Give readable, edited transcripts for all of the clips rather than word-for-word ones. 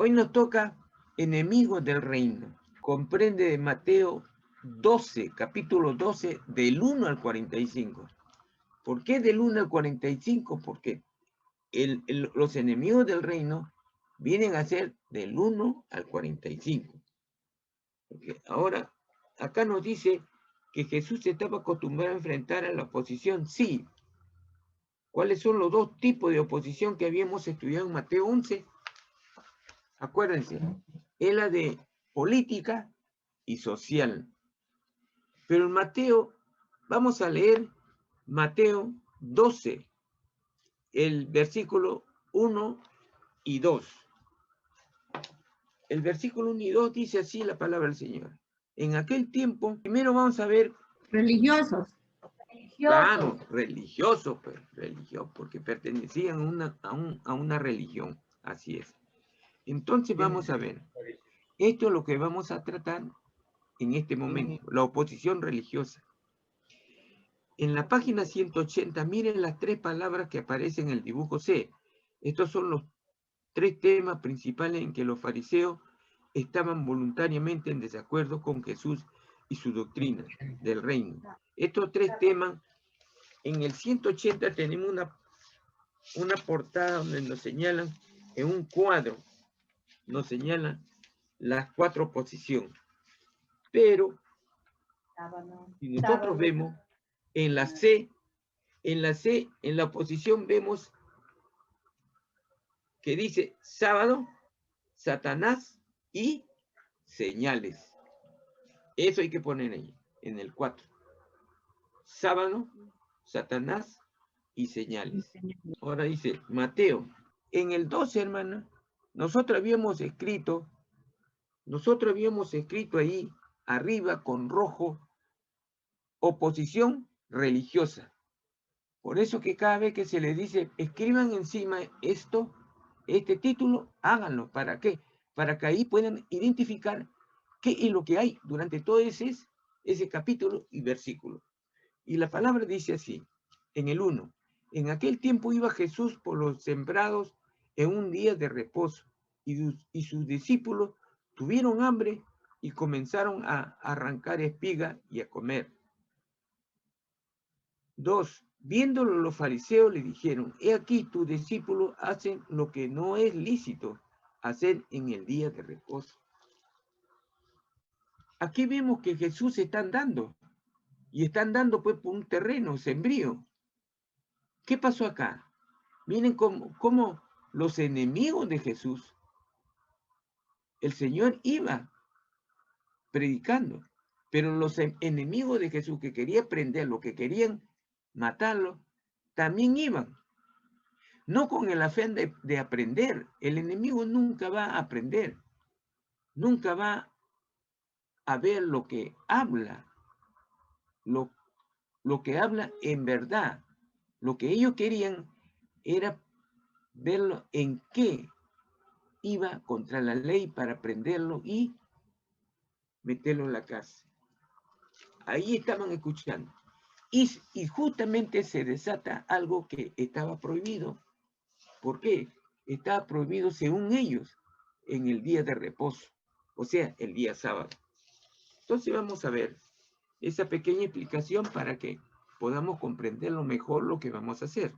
Hoy nos toca enemigos del reino. Comprende de Mateo 12, capítulo 12, del 1 al 45. ¿Por qué del 1 al 45? Porque los enemigos del reino vienen a ser del 1 al 45. Porque ahora, acá nos dice que Jesús estaba acostumbrado a enfrentar a la oposición. Sí. ¿Cuáles son los dos tipos de oposición que habíamos estudiado en Mateo 11? Acuérdense, es la de política y social. Pero en Mateo, vamos a leer Mateo 12, el versículo 1 y 2. El versículo 1 y 2 dice así la palabra del Señor. En aquel tiempo, primero vamos a ver... Religiosos. Claro, religiosos, pues, religiosos, porque pertenecían a una religión, así es. Entonces vamos a ver, esto es lo que vamos a tratar en este momento, la oposición religiosa. En la página 180, miren las 3 palabras que aparecen en el dibujo C. Estos son los 3 temas principales en que los fariseos estaban voluntariamente en desacuerdo con Jesús y su doctrina del reino. Estos 3 temas, en el 180 tenemos una portada donde nos señalan en un cuadro, nos señalan las 4 posiciones. Pero si nosotros vemos en la C, en la oposición vemos que dice sábado, Satanás y señales. Eso hay que poner ahí, en el 4. Sábado, Satanás y señales. Ahora dice Mateo. En el 12, hermana, nosotros habíamos escrito ahí arriba con rojo, oposición religiosa. Por eso que cada vez que se les dice, escriban encima este título, háganlo. ¿Para qué? Para que ahí puedan identificar qué es lo que hay durante todo ese capítulo y versículo. Y la palabra dice así, en el 1, en aquel tiempo iba Jesús por los sembrados en un día de reposo, y sus discípulos tuvieron hambre y comenzaron a arrancar espigas y a comer. 2. Viéndolo los fariseos le dijeron, he aquí tus discípulos hacen lo que no es lícito hacer en el día de reposo. Aquí vemos que Jesús está andando, y está andando pues por un terreno sembrío. ¿Qué pasó acá? Miren cómo los enemigos de Jesús, el Señor iba predicando, pero los enemigos de Jesús que querían prenderlo, que querían matarlo, también iban. No con el afán de aprender. El enemigo nunca va a aprender. Nunca va a ver lo que habla. Lo que habla en verdad. Lo que ellos querían era verlo en qué iba contra la ley para prenderlo y meterlo en la cárcel. Ahí estaban escuchando. Y justamente se desata algo que estaba prohibido. ¿Por qué? Estaba prohibido según ellos en el día de reposo, o sea, el día sábado. Entonces vamos a ver esa pequeña explicación para que podamos comprenderlo mejor lo que vamos a hacer.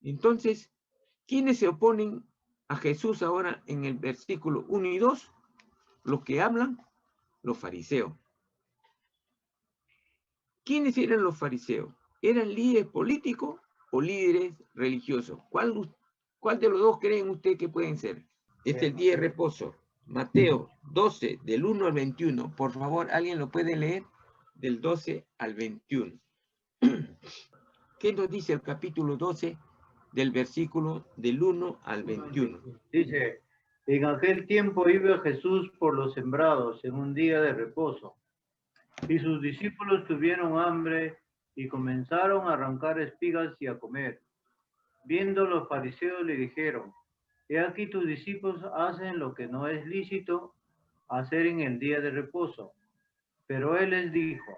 Entonces, ¿quiénes se oponen a Jesús ahora en el versículo 1 y 2? Los que hablan, los fariseos. ¿Quiénes eran los fariseos? ¿Eran líderes políticos o líderes religiosos? ¿Cuál de los dos creen usted que pueden ser? Este es el día de reposo. Mateo 12, del 1 al 21. Por favor, ¿alguien lo puede leer? Del 12 al 21. ¿Qué nos dice el capítulo 12 del versículo del 1 al 21? Dice, en aquel tiempo iba Jesús por los sembrados en un día de reposo, y sus discípulos tuvieron hambre y comenzaron a arrancar espigas y a comer. Viendo los fariseos le dijeron, he aquí tus discípulos hacen lo que no es lícito hacer en el día de reposo. Pero él les dijo,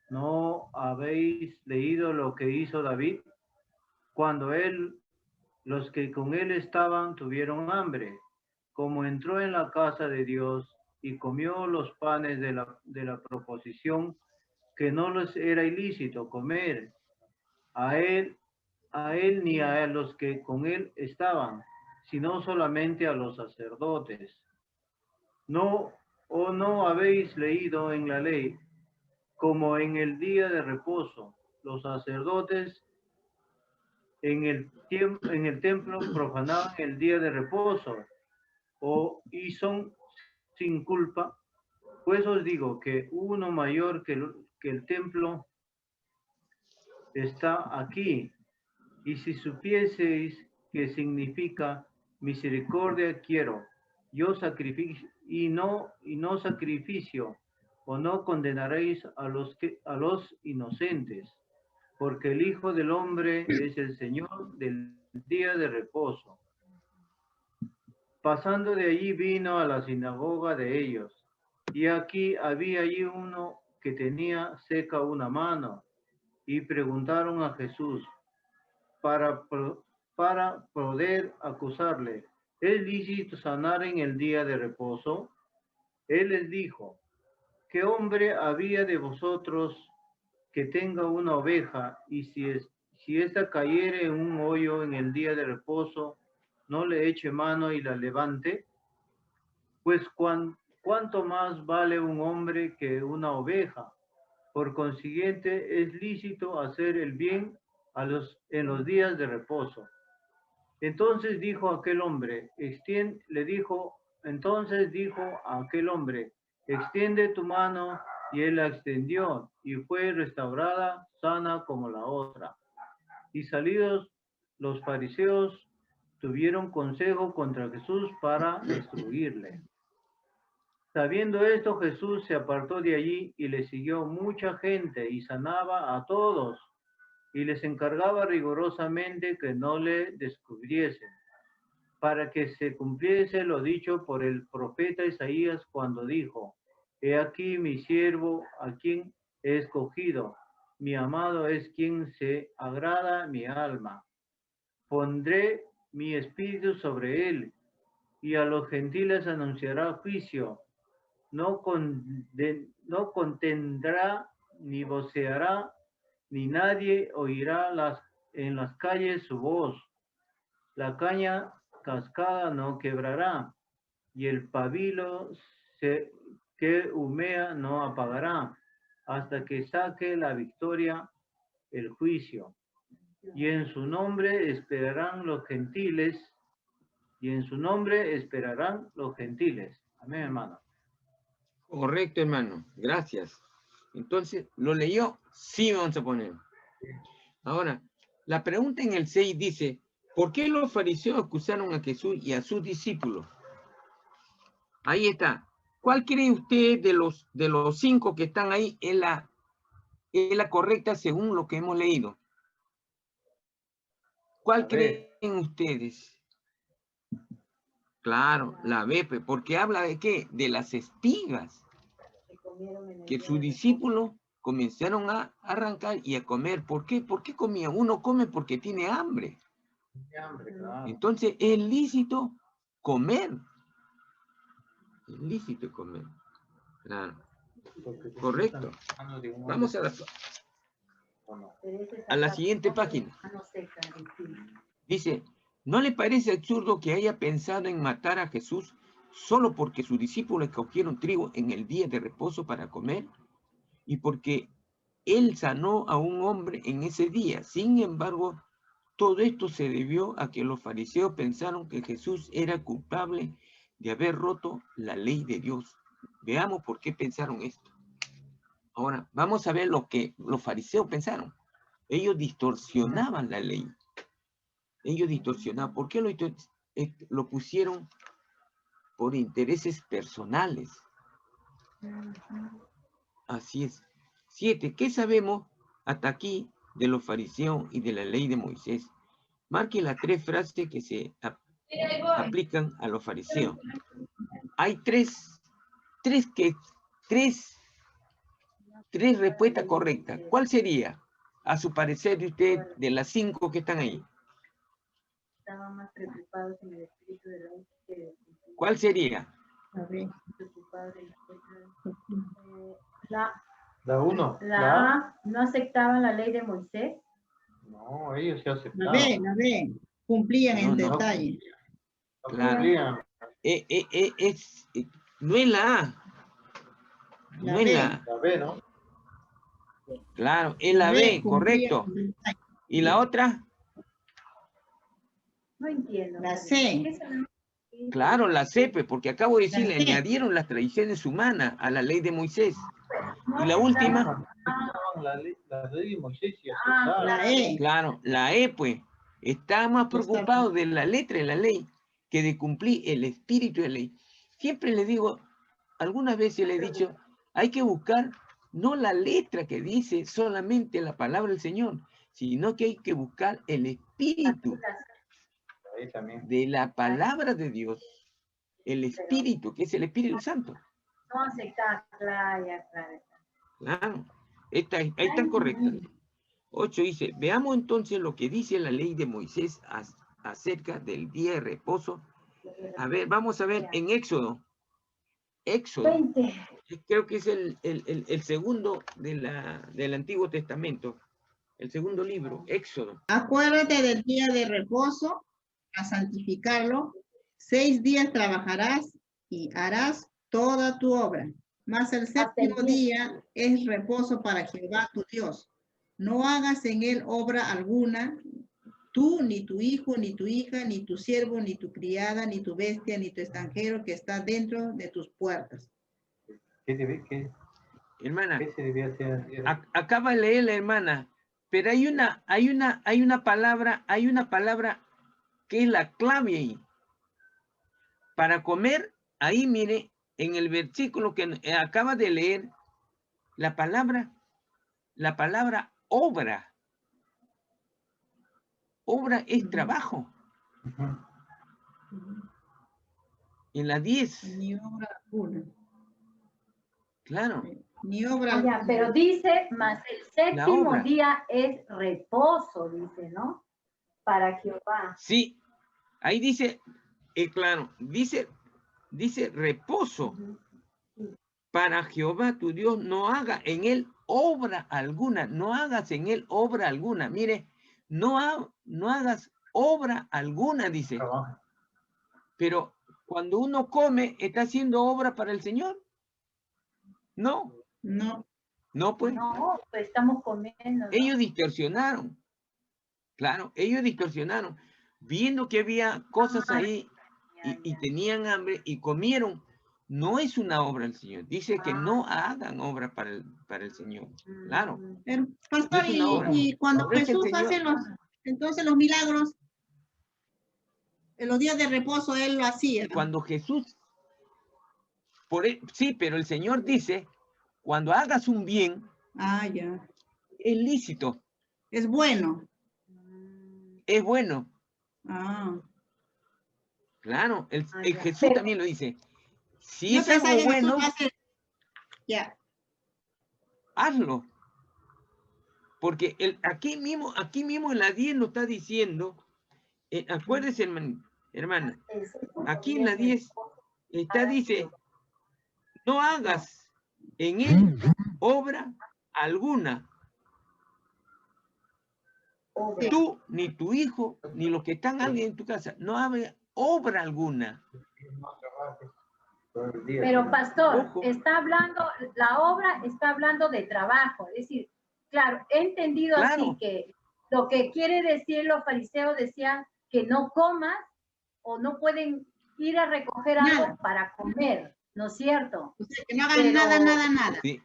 ¿no habéis leído lo que hizo David? Cuando los que con él estaban tuvieron hambre, como entró en la casa de Dios y comió los panes de la proposición, que no les era ilícito comer a él ni a los que con él estaban, sino solamente a los sacerdotes. ¿No o no habéis leído en la ley, como en el día de reposo, los sacerdotes en el templo profanaban el día de reposo, y son sin culpa? Pues os digo que uno mayor que el templo está aquí. Y si supieseis qué significa misericordia quiero, yo sacrificio y no sacrificio, o no condenaréis a los inocentes, porque el Hijo del Hombre es el Señor del día de reposo. Pasando de allí vino a la sinagoga de ellos, y aquí había allí uno que tenía seca una mano, y preguntaron a Jesús para poder acusarle: ¿es lícito sanar en el día de reposo? Él les dijo: ¿qué hombre había de vosotros que tenga una oveja, y si ésta cayere en un hoyo en el día de reposo, no le eche mano y la levante? Pues cuánto más vale un hombre que una oveja. Por consiguiente, es lícito hacer el bien en los días de reposo. Entonces dijo aquel hombre, extiende tu mano, y él la extendió, y fue restaurada sana como la otra. Y salidos los fariseos, tuvieron consejo contra Jesús para destruirle. Sabiendo esto, Jesús se apartó de allí y le siguió mucha gente, y sanaba a todos, y les encargaba rigurosamente que no le descubriesen, para que se cumpliese lo dicho por el profeta Isaías cuando dijo: he aquí mi siervo, a quien he escogido, mi amado es quien se agrada mi alma. Pondré mi espíritu sobre él, y a los gentiles anunciará juicio. No contendrá ni voceará, ni nadie oirá en las calles su voz. La caña cascada no quebrará, y el pabilo que humea no apagará, hasta que saque la victoria el juicio. Y en su nombre esperarán los gentiles, Amén, hermano. Correcto, hermano. Gracias. Entonces, ¿lo leyó? Sí, vamos a poner. Ahora, la pregunta en el 6 dice: ¿por qué los fariseos acusaron a Jesús y a sus discípulos? Ahí está. ¿Cuál cree usted de los 5 que están ahí es la correcta según lo que hemos leído? ¿Cuál creen ustedes? Claro, la B, porque habla de qué? De las espigas que sus discípulos comenzaron a arrancar y a comer. ¿Por qué? ¿Por qué comía? Uno come porque tiene hambre. Entonces es lícito comer. Es lícito comer. Claro. Correcto. Vamos a la siguiente página. Dice: ¿no le parece absurdo que haya pensado en matar a Jesús solo porque sus discípulos cogieron trigo en el día de reposo para comer? Y porque él sanó a un hombre en ese día. Sin embargo, todo esto se debió a que los fariseos pensaron que Jesús era culpable de haber roto la ley de Dios. Veamos por qué pensaron esto. Ahora, vamos a ver lo que los fariseos pensaron. Ellos distorsionaban la ley. Ellos distorsionaban. ¿Por qué lo pusieron? Por intereses personales. Así es. 7. ¿Qué sabemos hasta aquí de los fariseos y de la ley de Moisés? Marque las 3 frases que se aplican a los fariseos. Hay tres respuestas correctas. ¿Cuál sería, a su parecer, de usted, de las 5 que están ahí? Estaban más preocupados en el espíritu de la que ¿Cuál sería? A ver. La 1. La A, no aceptaban la ley de Moisés. No, ellos se La aceptaban. B, la B. Cumplían en No. detalle. No Claro. cumplían. No es la A. La No es B. la A. La B, ¿no? Claro, es la B, cumplía correcto. en detalle. ¿Y la otra? No entiendo. La ¿Qué C. es la- Claro, la C, pues, porque acabo de decir, le La C. añadieron las tradiciones humanas a la ley de Moisés. No Y la aceptaban- última, La ley de Moisés se Ah, aceptaba. La E. claro, la E, pues, está más preocupado de la letra de la ley que de cumplir el espíritu de la ley. Siempre le digo, algunas veces le he dicho, hay que buscar no la letra que dice solamente la palabra del Señor, sino que hay que buscar el espíritu Ahí también. de la palabra de Dios, el espíritu, que es el Espíritu Santo. No aceptaban, claro. Claro, ahí están correctas. 8 dice, veamos entonces lo que dice la ley de Moisés acerca del día de reposo. A ver, vamos a ver en Éxodo. Éxodo, 20. creo que es el segundo del Antiguo Testamento. El segundo libro, Éxodo. Acuérdate del día de reposo, a santificarlo. 6 días trabajarás y harás toda tu obra. Mas el séptimo día es reposo para Jehová tu Dios. No hagas en él obra alguna, tú, ni tu hijo, ni tu hija, ni tu siervo, ni tu criada, ni tu bestia, ni tu extranjero que está dentro de tus puertas. ¿Qué Hermana, se debía hacer? acaba de leer la hermana, pero hay una palabra que es la clave ahí. Para comer, ahí mire, en el versículo que acaba de leer, la palabra obra. Obra es trabajo. En la 10. Ni obra alguna. Claro. Ni obra Ah, ya, alguna. pero dice, más el séptimo obra. día es reposo, dice, ¿no? Para Jehová. Sí, ahí dice, claro, dice reposo. Para Jehová tu Dios, no haga en él obra alguna, no hagas en él obra alguna. Mire, no hagas obra alguna, dice. Trabaja. Pero cuando uno come, ¿está haciendo obra para el Señor? No. No. No, pues. No, pues estamos comiendo. ¿no? Ellos distorsionaron. Claro, ellos distorsionaron. Viendo que había cosas ahí y tenían hambre y comieron. No es una obra del Señor. Dice que no hagan obra para el Señor. Claro. Pero, pastor, No es una obra. y cuando Ahora es que el Jesús hace Señor- entonces los milagros, en los días de reposo él lo hacía. Cuando Jesús, sí, pero el Señor dice, cuando hagas un bien, Ah, ya. es lícito, Es bueno. es bueno. Ah. Claro, el ya. Jesús Pero- también lo dice. Si Yo es pensaba algo que Jesús bueno, hace- Ya. hazlo. Porque aquí mismo en la 10 nos está diciendo, acuérdese, hermana, aquí en la 10 dice, no hagas en él obra alguna. Tú, ni tu hijo, ni los que están alguien en tu casa, no haga obra alguna. Pero pastor, Ojo. está hablando, la obra está hablando de trabajo. Es decir, claro, he entendido Claro. así que lo que quiere decir los fariseos decían que no comas o no pueden ir a recoger algo Nada. para comer, ¿no es cierto? O sea, que no hagan Pero- nada. Sí,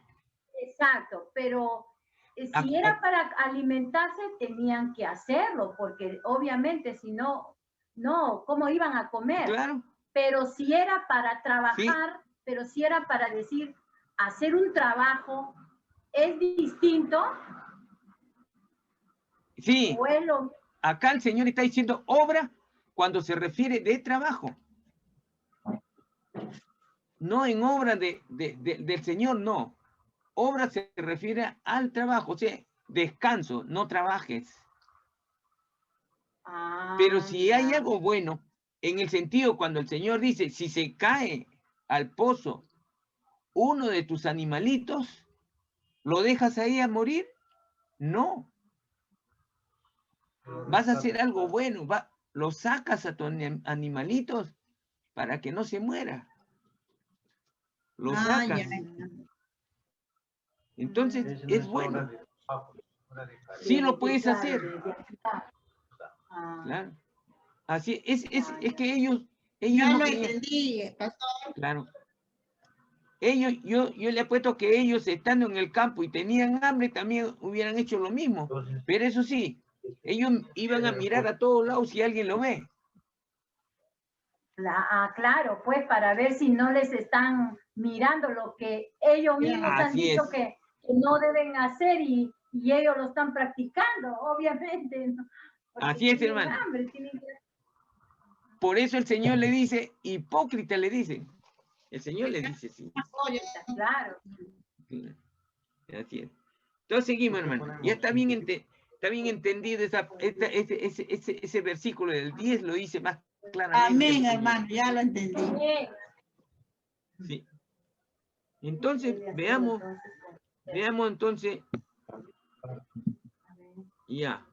Exacto, pero Ah, si era para alimentarse tenían que hacerlo, porque obviamente si no, ¿cómo iban a comer? claro. Pero si era para trabajar, pero si era para decir, hacer un trabajo, ¿es distinto? Sí, ¿O es lo acá el Señor está diciendo obra cuando se refiere de trabajo. No en obra del Señor, no. Obra se refiere al trabajo, o sea, descanso, no trabajes. Pero si hay algo bueno, En el sentido cuando el Señor dice, si se cae al pozo uno de tus animalitos, ¿lo dejas ahí a morir? No. Vas a hacer algo bueno, lo sacas a tus animalitos para que no se muera. Lo sacas. Entonces, es bueno. Sí lo puedes hacer. Claro. Así es que ellos Ya no lo querían. entendí, pastor. Claro. Ellos, yo le apuesto que ellos estando en el campo y tenían hambre, también hubieran hecho lo mismo. Pero eso sí, ellos iban a mirar a todos lados si alguien lo ve. Claro, pues para ver si no les están mirando lo que ellos mismos han dicho que no deben hacer y ellos lo están practicando, obviamente. ¿No? Así es, hermano. Por eso el Señor le dice, hipócrita le dice. El Señor le dice, sí. Claro. Así es. Entonces seguimos, hermano. Ya está bien entendido ese versículo del 10, lo dice más claramente. Amén, hermano, ya lo entendí. Sí. Entonces, veamos entonces, ya.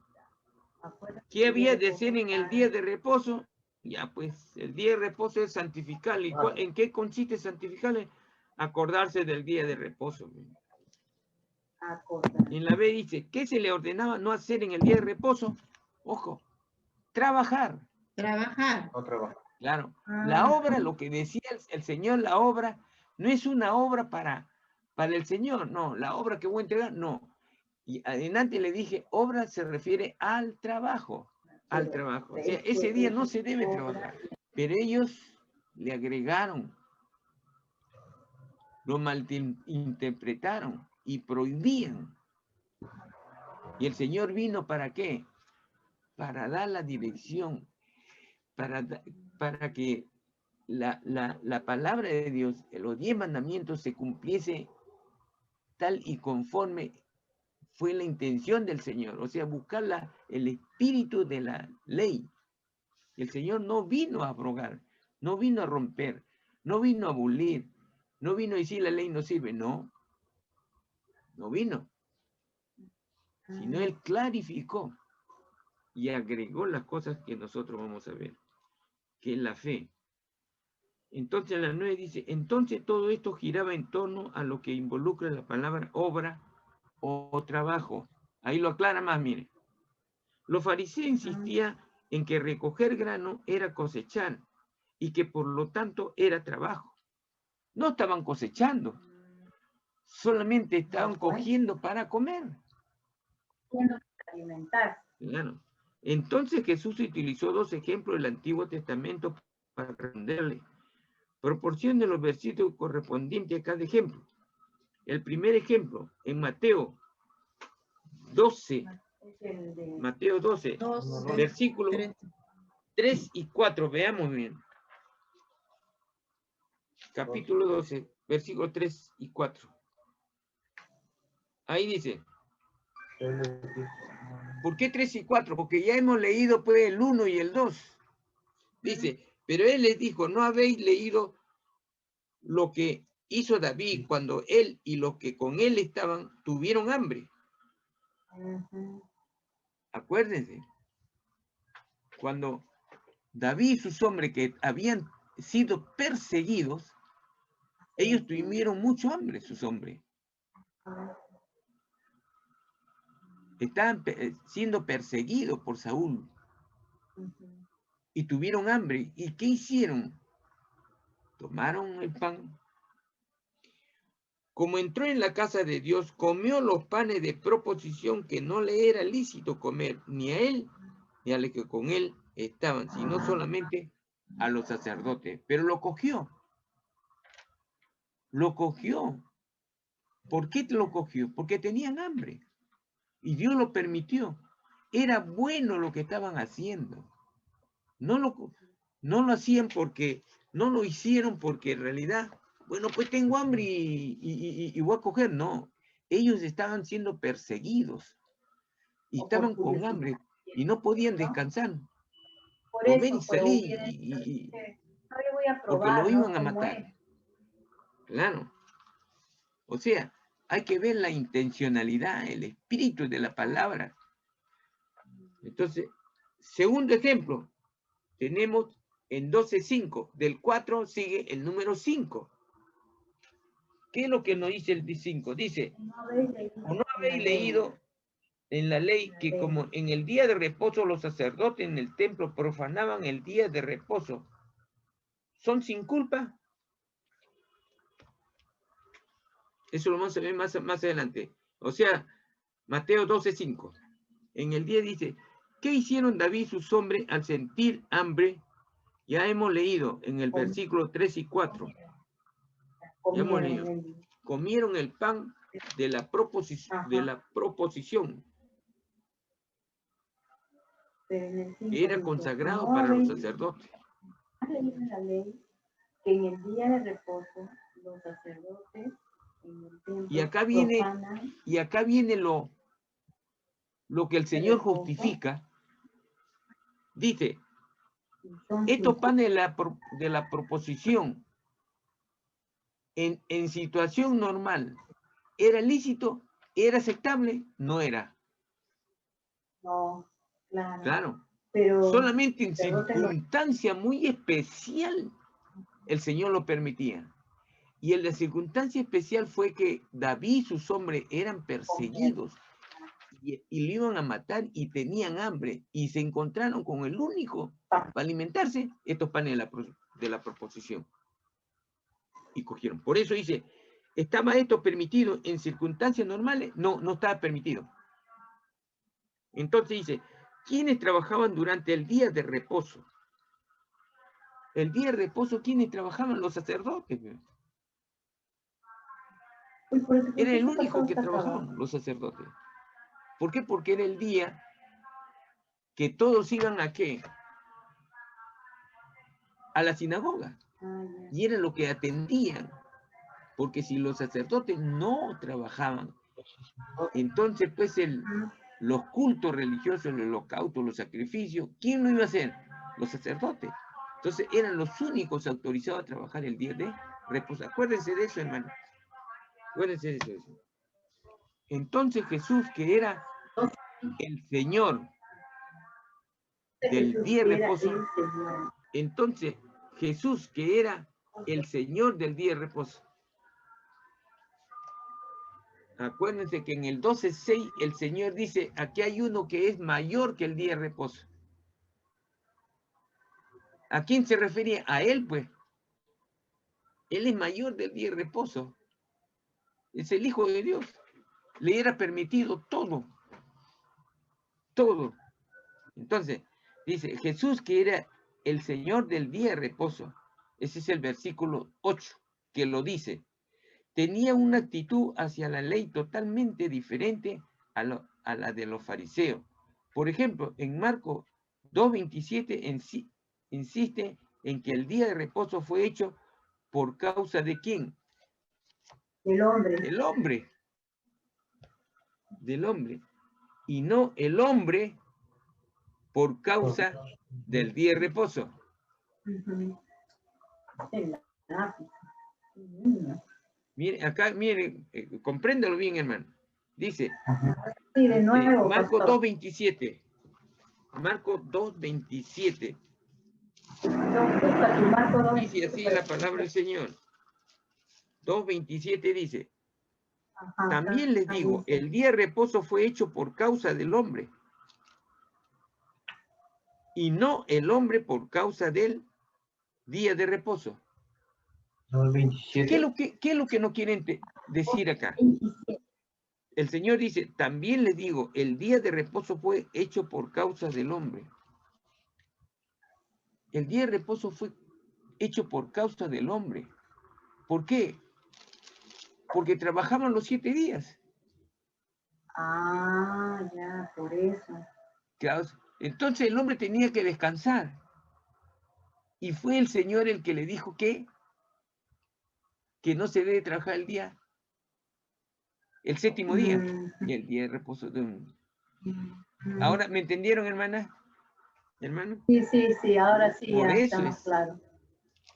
¿Qué había de hacer en el día de reposo? Ya, pues, el día de reposo es santificarle. ¿Y en qué consiste santificarle? Acordarse del día de reposo. En la B dice, ¿qué se le ordenaba no hacer en el día de reposo? Ojo, trabajar. Trabajar. No trabajar. Claro, la obra, lo que decía el Señor, la obra, no es una obra para el Señor, no, la obra que voy a entregar, no. Y adelante le dije, obra se refiere al trabajo, O sea, ese día no se debe trabajar, pero ellos le agregaron, lo malinterpretaron y prohibían. Y el Señor vino ¿para qué? Para dar la dirección, para que la palabra de Dios, los 10 mandamientos se cumpliese tal y conforme fue la intención del Señor, o sea, buscar el espíritu de la ley. El Señor no vino a abrogar, no vino a romper, no vino a abolir, no vino a decir la ley no sirve, no vino, sino Él clarificó y agregó las cosas que nosotros vamos a ver, que es la fe. Entonces la 9 dice, entonces todo esto giraba en torno a lo que involucra la palabra obra o trabajo. Ahí lo aclara más, mire. Los fariseos insistían en que recoger grano era cosechar y que por lo tanto era trabajo. No estaban cosechando, solamente estaban cogiendo para comer. Claro. Entonces Jesús utilizó 2 ejemplos del Antiguo Testamento para responderle. Proporcione los versículos correspondientes a cada ejemplo. El primer ejemplo, en Mateo 12, versículos 3 y 4, veamos bien. Capítulo 12, versículos 3 y 4. Ahí dice. ¿Por qué 3 y 4? Porque ya hemos leído pues el 1 y el 2. Dice, pero él les dijo, ¿no habéis leído lo que hizo David cuando él y los que con él estaban tuvieron hambre? Acuérdense, cuando David y sus hombres que habían sido perseguidos, ellos tuvieron mucho hambre, sus hombres. Estaban siendo perseguidos por Saúl. Y tuvieron hambre. ¿Y qué hicieron? Tomaron el pan. Como entró en la casa de Dios, comió los panes de proposición que no le era lícito comer, ni a él, ni a los que con él estaban, sino solamente a los sacerdotes. Pero lo cogió. Lo cogió. ¿Por qué lo cogió? Porque tenían hambre. Y Dios lo permitió. Era bueno lo que estaban haciendo. No lo hacían porque, no lo hicieron porque en realidad, bueno, pues tengo hambre y voy a coger. No, ellos estaban siendo perseguidos y estaban con hambre y no podían descansar. por comer eso, y salir, no, yo voy a porque probar, lo iban ¿no? a ¿Cómo matar. es? Claro. O sea, hay que ver la intencionalidad, el espíritu de la palabra. Entonces, segundo ejemplo, tenemos en 12:5, del 4 sigue el número 5. ¿Qué es lo que nos dice el 5? Dice, ¿o no habéis leído en la ley que como en el día de reposo los sacerdotes en el templo profanaban el día de reposo? ¿Son sin culpa? Eso lo vamos a ver más adelante. O sea, Mateo 12:5. En el día dice, ¿qué hicieron David y sus hombres al sentir hambre? Ya hemos leído en el versículo 3 y 4. Ya hemos leído. Comieron el pan de la proposición. Que era consagrado para los sacerdotes. En la ley que en el día de reposo los sacerdotes en el templo y acá viene lo que el Señor justifica. Dice, estos panes de la proposición en situación normal, ¿era lícito? ¿Era aceptable? No era. No, claro. Claro. Pero solamente en circunstancia muy especial el Señor lo permitía. Y en la circunstancia especial fue que David y sus hombres eran perseguidos y lo iban a matar y tenían hambre y se encontraron con el único para alimentarse, estos panes de la proposición. Y cogieron. Por eso dice, ¿estaba esto permitido en circunstancias normales? No, no estaba permitido. Entonces dice, ¿quiénes trabajaban durante el día de reposo? El día de reposo, ¿quiénes trabajaban? Los sacerdotes. Era el único que trabajaban, los sacerdotes. ¿Por qué? Porque era el día que todos iban a ¿qué? A la sinagoga. Y era lo que atendían. Porque si los sacerdotes no trabajaban, entonces pues los cultos religiosos, el holocausto, los sacrificios, ¿quién lo iba a hacer? Los sacerdotes. Entonces eran los únicos autorizados a trabajar el día de reposo. Acuérdense de eso, hermano. Acuérdense de eso. Entonces Jesús, que era el Señor del día de reposo, entonces Jesús, que era el Señor del día de reposo, acuérdense que en el 12:6 el Señor dice, aquí hay uno que es mayor que el día de reposo. ¿A quién se refería? A él, pues. Él es mayor del día de reposo. Es el Hijo de Dios. Le era permitido todo. Todo. Entonces, dice, Jesús que era el Señor del día de reposo. Ese es el versículo 8, que lo dice. Tenía una actitud hacia la ley totalmente diferente a la de los fariseos. Por ejemplo, en Marcos 2:27 insiste en que el día de reposo fue hecho por causa de ¿quién? El hombre. El hombre. Del hombre. Y no el hombre por causa del día de reposo. Miren, acá, miren, compréndalo bien, hermano. Dice, sí, de nuevo, Marcos 2:27. Marcos 2:27. Dice así la palabra del Señor. 2:27 dice, también les digo, el día de reposo fue hecho por causa del hombre, y no el hombre por causa del día de reposo. ¿Qué es lo que no quieren decir acá? El Señor dice, también les digo, el día de reposo fue hecho por causa del hombre. El día de reposo fue hecho por causa del hombre. ¿Por qué? Porque trabajaban los 7 días. Ah, ya, por eso. Claro. Entonces el hombre tenía que descansar. Y fue el Señor el que le dijo que no se debe trabajar el 7º día, y el día de reposo de un... Ahora, ¿me entendieron, hermana? hermano. Sí, ahora sí Por ya eso está más es, claro.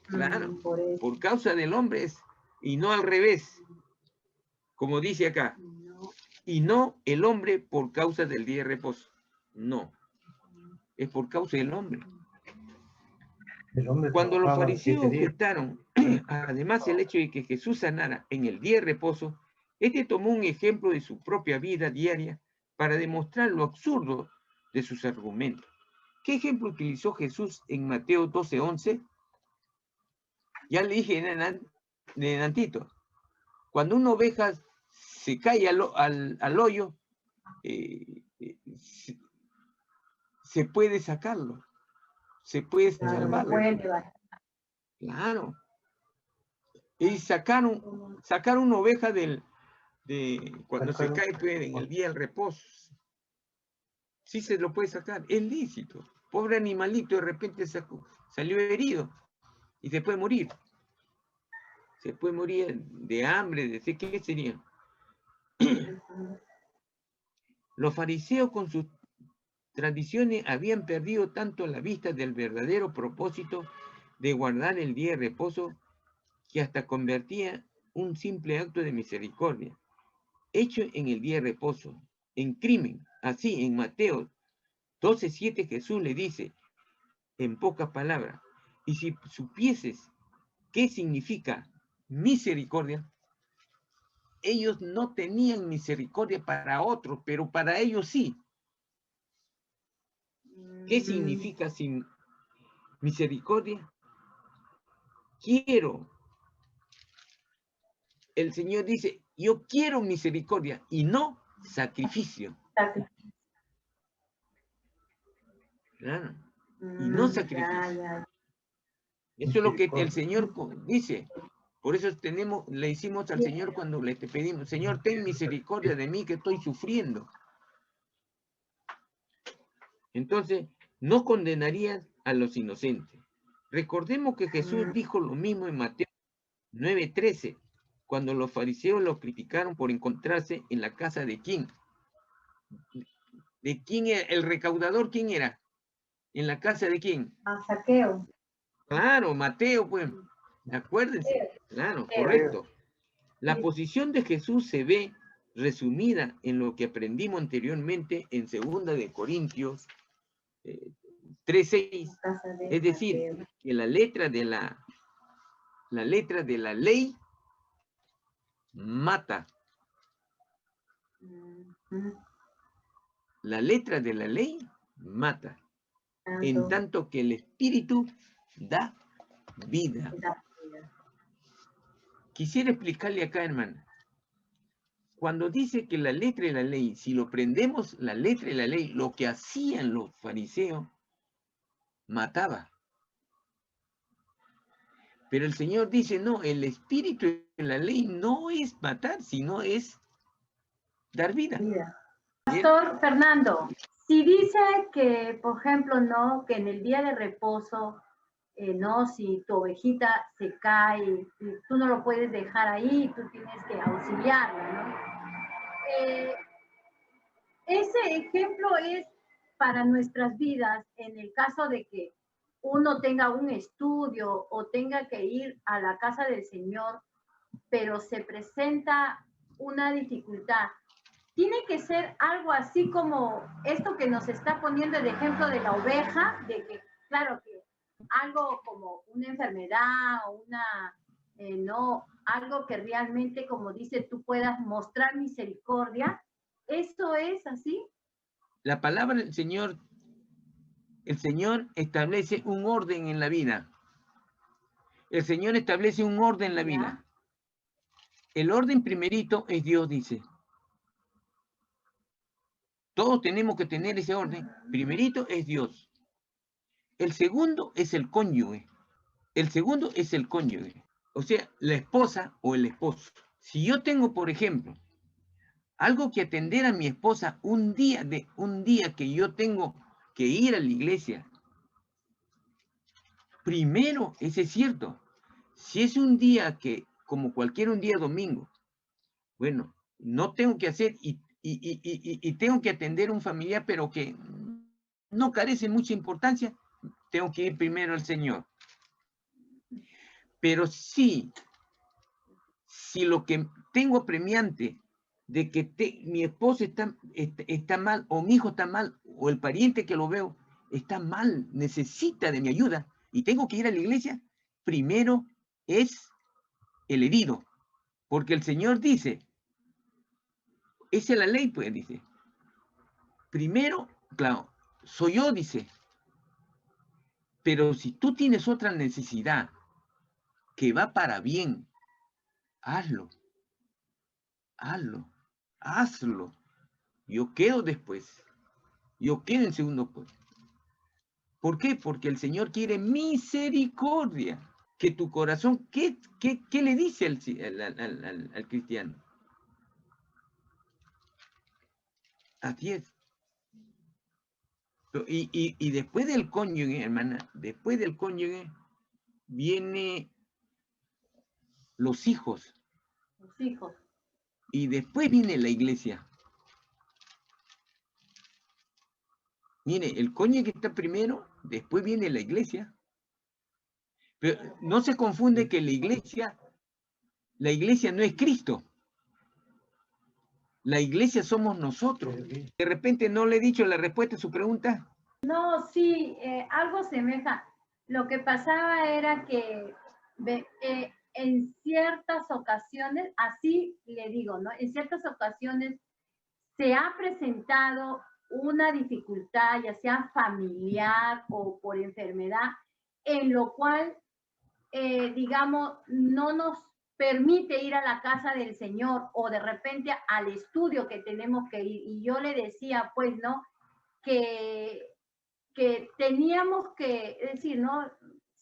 claro, Por eso. por causa del hombre es, y no al revés, como dice acá, y no el hombre por causa del día de reposo. No, es por causa del hombre. El hombre Cuando los trabajaba 7 fariseos días. objetaron, además el hecho de que Jesús sanara en el día de reposo, este tomó un ejemplo de su propia vida diaria para demostrar lo absurdo de sus argumentos. ¿Qué ejemplo utilizó Jesús en Mateo 12:11? Ya le dije en antito, cuando una oveja se cae al hoyo, se puede sacarlo, se puede Claro, lo salvarlo. pueden llevar. Claro. Y sacaron una oveja cuando se cae en el día del reposo. Sí se lo puede sacar, es lícito. Pobre animalito de repente salió herido y se puede morir. Se puede morir de hambre, ¿qué sería? Los fariseos con sus tradiciones habían perdido tanto la vista del verdadero propósito de guardar el día de reposo que hasta convertía un simple acto de misericordia hecho en el día de reposo en crimen. Así en Mateo 12:7 Jesús le dice en pocas palabras, y si supieses qué significa misericordia, ellos no tenían misericordia para otros, pero para ellos sí. ¿Qué significa sin misericordia? Quiero. El Señor dice, yo quiero misericordia y no sacrificio. Claro. Y no sacrificio. Eso es lo que el Señor dice. Por eso le hicimos al Señor cuando le pedimos, Señor, ten misericordia de mí que estoy sufriendo. Entonces, no condenarías a los inocentes. Recordemos que Jesús dijo lo mismo en Mateo 9:13, cuando los fariseos lo criticaron por encontrarse en la casa de quién. ¿De quién era? ¿El recaudador quién era? ¿En la casa de quién? Saqueo. Claro, Mateo, pues. Acuérdense. Claro, correcto. La posición de Jesús se ve resumida en lo que aprendimos anteriormente en 2 de Corintios 3:6. Es decir, que la letra de la ley mata. La letra de la ley mata. En tanto que el espíritu da vida. Quisiera explicarle acá, hermana. Cuando dice que la letra de la ley, si lo prendemos, la letra de la ley, lo que hacían los fariseos, mataba. Pero el Señor dice, no, el espíritu de la ley no es matar, sino es dar vida. Pastor Fernando, si dice que, por ejemplo, no, que en el día de reposo, no, si tu ovejita se cae, tú no lo puedes dejar ahí, tú tienes que auxiliarla, ¿no? Ese ejemplo es para nuestras vidas en el caso de que uno tenga un estudio o tenga que ir a la casa del Señor, pero se presenta una dificultad. Tiene que ser algo así como esto que nos está poniendo el ejemplo de la oveja, de que, claro, que algo como una enfermedad o no, algo que realmente, como dice, tú puedas mostrar misericordia. ¿Esto es así? La palabra del Señor, el Señor establece un orden en la vida. El Señor establece un orden en la vida. El orden primerito es Dios, dice. Todos tenemos que tener ese orden. Primerito es Dios. El segundo es el cónyuge. El segundo es el cónyuge. O sea, la esposa o el esposo. Si yo tengo, por ejemplo, algo que atender a mi esposa un día que yo tengo que ir a la iglesia, primero, ese es cierto. Si es un día que, como cualquier un día domingo, bueno, no tengo que hacer y tengo que atender a un familiar, pero que no carece mucha importancia, tengo que ir primero al Señor. Pero sí, si lo que tengo apremiante de que mi esposo está mal, o mi hijo está mal, o el pariente que lo veo está mal, necesita de mi ayuda, y tengo que ir a la iglesia, primero es el herido. Porque el Señor dice, esa es la ley, pues, dice. Primero, claro, soy yo, dice. Pero si tú tienes otra necesidad que va para bien, hazlo. Hazlo. Hazlo. Yo quedo después. Yo quedo en segundo puesto. ¿Por qué? Porque el Señor quiere misericordia. Que tu corazón, ¿qué le dice al cristiano? Así es. Y después del cónyuge, hermana, después del cónyuge, viene los hijos. Los hijos. Y después viene la iglesia. Mire, el cónyuge está primero, después viene la iglesia. Pero no se confunde que la iglesia no es Cristo. La iglesia somos nosotros. De repente no le he dicho la respuesta a su pregunta. No, sí, algo semeja. Lo que pasaba era que en ciertas ocasiones, así le digo, ¿no? En ciertas ocasiones se ha presentado una dificultad, ya sea familiar o por enfermedad, en lo cual, digamos, no nos permite ir a la casa del Señor o de repente al estudio que tenemos que ir. Y yo le decía, pues, ¿no? Que teníamos que, es decir, ¿no?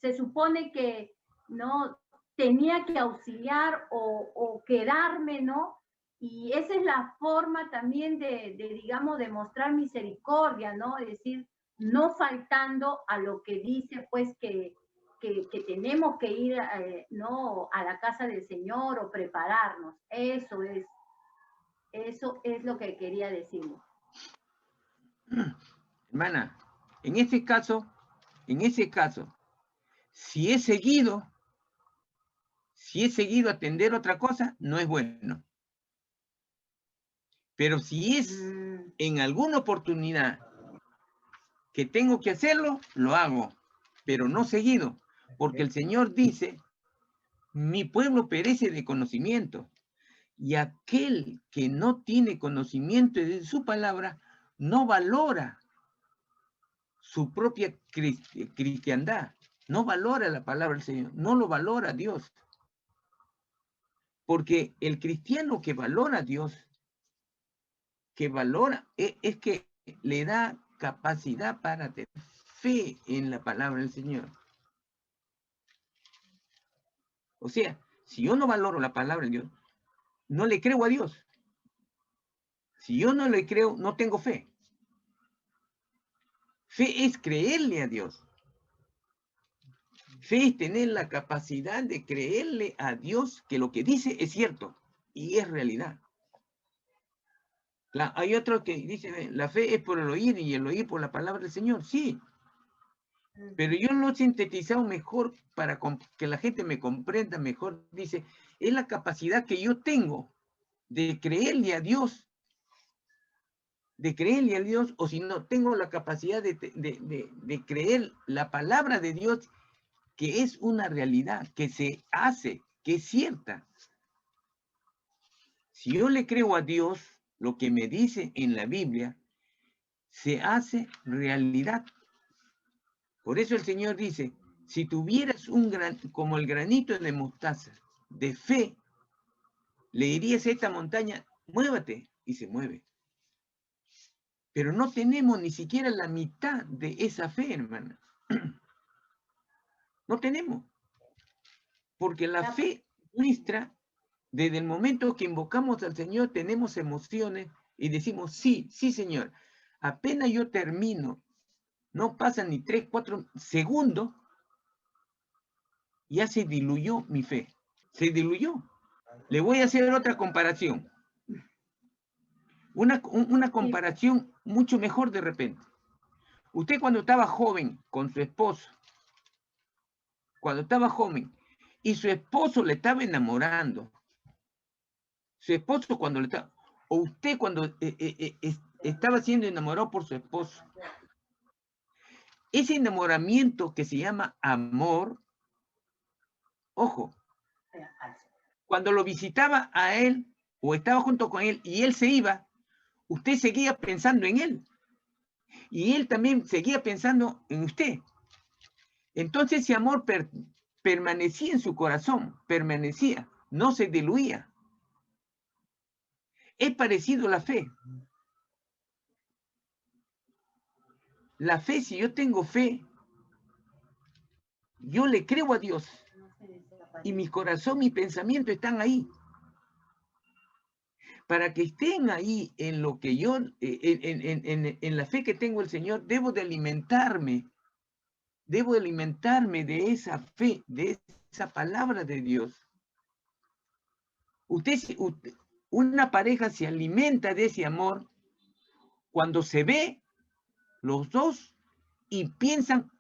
Se supone que, ¿no? Tenía que auxiliar o quedarme, ¿no? Y esa es la forma también digamos, de mostrar misericordia, ¿no? Es decir, no faltando a lo que dice, pues, que tenemos que ir, ¿no? A la casa del Señor o prepararnos. Eso es lo que quería decirle. Hermana, en ese caso, si he seguido atender otra cosa, no es bueno. Pero si es en alguna oportunidad que tengo que hacerlo, lo hago, pero no seguido, porque el Señor dice, mi pueblo perece de conocimiento, y aquel que no tiene conocimiento de su palabra, no valora su propia cristiandad, no valora la palabra del Señor, no lo valora Dios. Porque el cristiano que valora a Dios, es que le da capacidad para tener fe en la palabra del Señor. O sea, si yo no valoro la palabra de Dios, no le creo a Dios. Si yo no le creo, no tengo fe. Fe es creerle a Dios. Fe es tener la capacidad de creerle a Dios que lo que dice es cierto y es realidad. Hay otro que dice, la fe es por el oír y el oír por la palabra del Señor. Sí, pero yo lo he sintetizado mejor para que la gente me comprenda mejor. Dice, es la capacidad que yo tengo de creerle a Dios, o si no, tengo la capacidad de creer la palabra de Dios, que es una realidad, que se hace, que es cierta. Si yo le creo a Dios, lo que me dice en la Biblia, se hace realidad. Por eso el Señor dice, si tuvieras como el granito de mostaza, de fe, le dirías a esta montaña, muévate, y se mueve. Pero no tenemos ni siquiera la mitad de esa fe, hermana. No tenemos. Porque la fe nuestra, desde el momento que invocamos al Señor, tenemos emociones y decimos, sí, sí, Señor. Apenas yo termino, no pasan ni 3, 4 segundos, ya se diluyó mi fe. Se diluyó. Le voy a hacer otra comparación. Una comparación mucho mejor de repente. Usted cuando estaba joven con su esposo, cuando estaba joven, y su esposo le estaba enamorando, su esposo cuando le estaba, o usted cuando estaba siendo enamorado por su esposo, ese enamoramiento que se llama amor, ojo, cuando lo visitaba a él o estaba junto con él y él se iba, usted seguía pensando en él y él también seguía pensando en usted. Entonces ese amor permanecía en su corazón, permanecía, no se diluía. Es parecido a la fe. La fe, si yo tengo fe, yo le creo a Dios y mi corazón, mi pensamiento están ahí. Para que estén ahí en lo que yo, en la fe que tengo el Señor, debo de alimentarme de esa fe, de esa palabra de Dios. Una pareja se alimenta de ese amor cuando se ve los dos y piensan,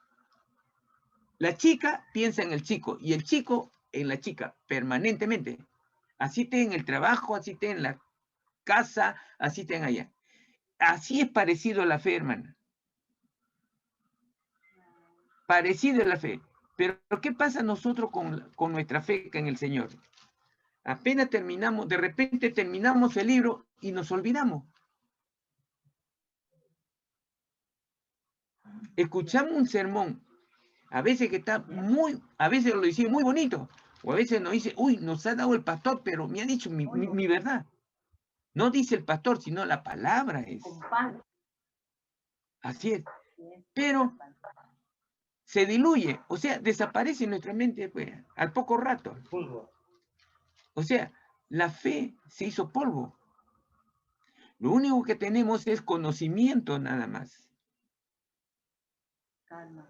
la chica piensa en el chico y el chico en la chica permanentemente. Así esté en el trabajo, así esté en la casa, así estén allá. Así es parecido a la fe, hermana. Parecido a la fe. Pero ¿qué pasa nosotros con nuestra fe en el Señor? Apenas terminamos, de repente terminamos el libro y nos olvidamos. Escuchamos un sermón, a veces que está a veces lo dice muy bonito, o a veces nos dice, uy, nos ha dado el pastor, pero me ha dicho mi verdad. No dice el pastor, sino la palabra es. Así es. Pero se diluye, o sea, desaparece en nuestra mente pues, al poco rato. O sea, la fe se hizo polvo. Lo único que tenemos es conocimiento nada más. Calma.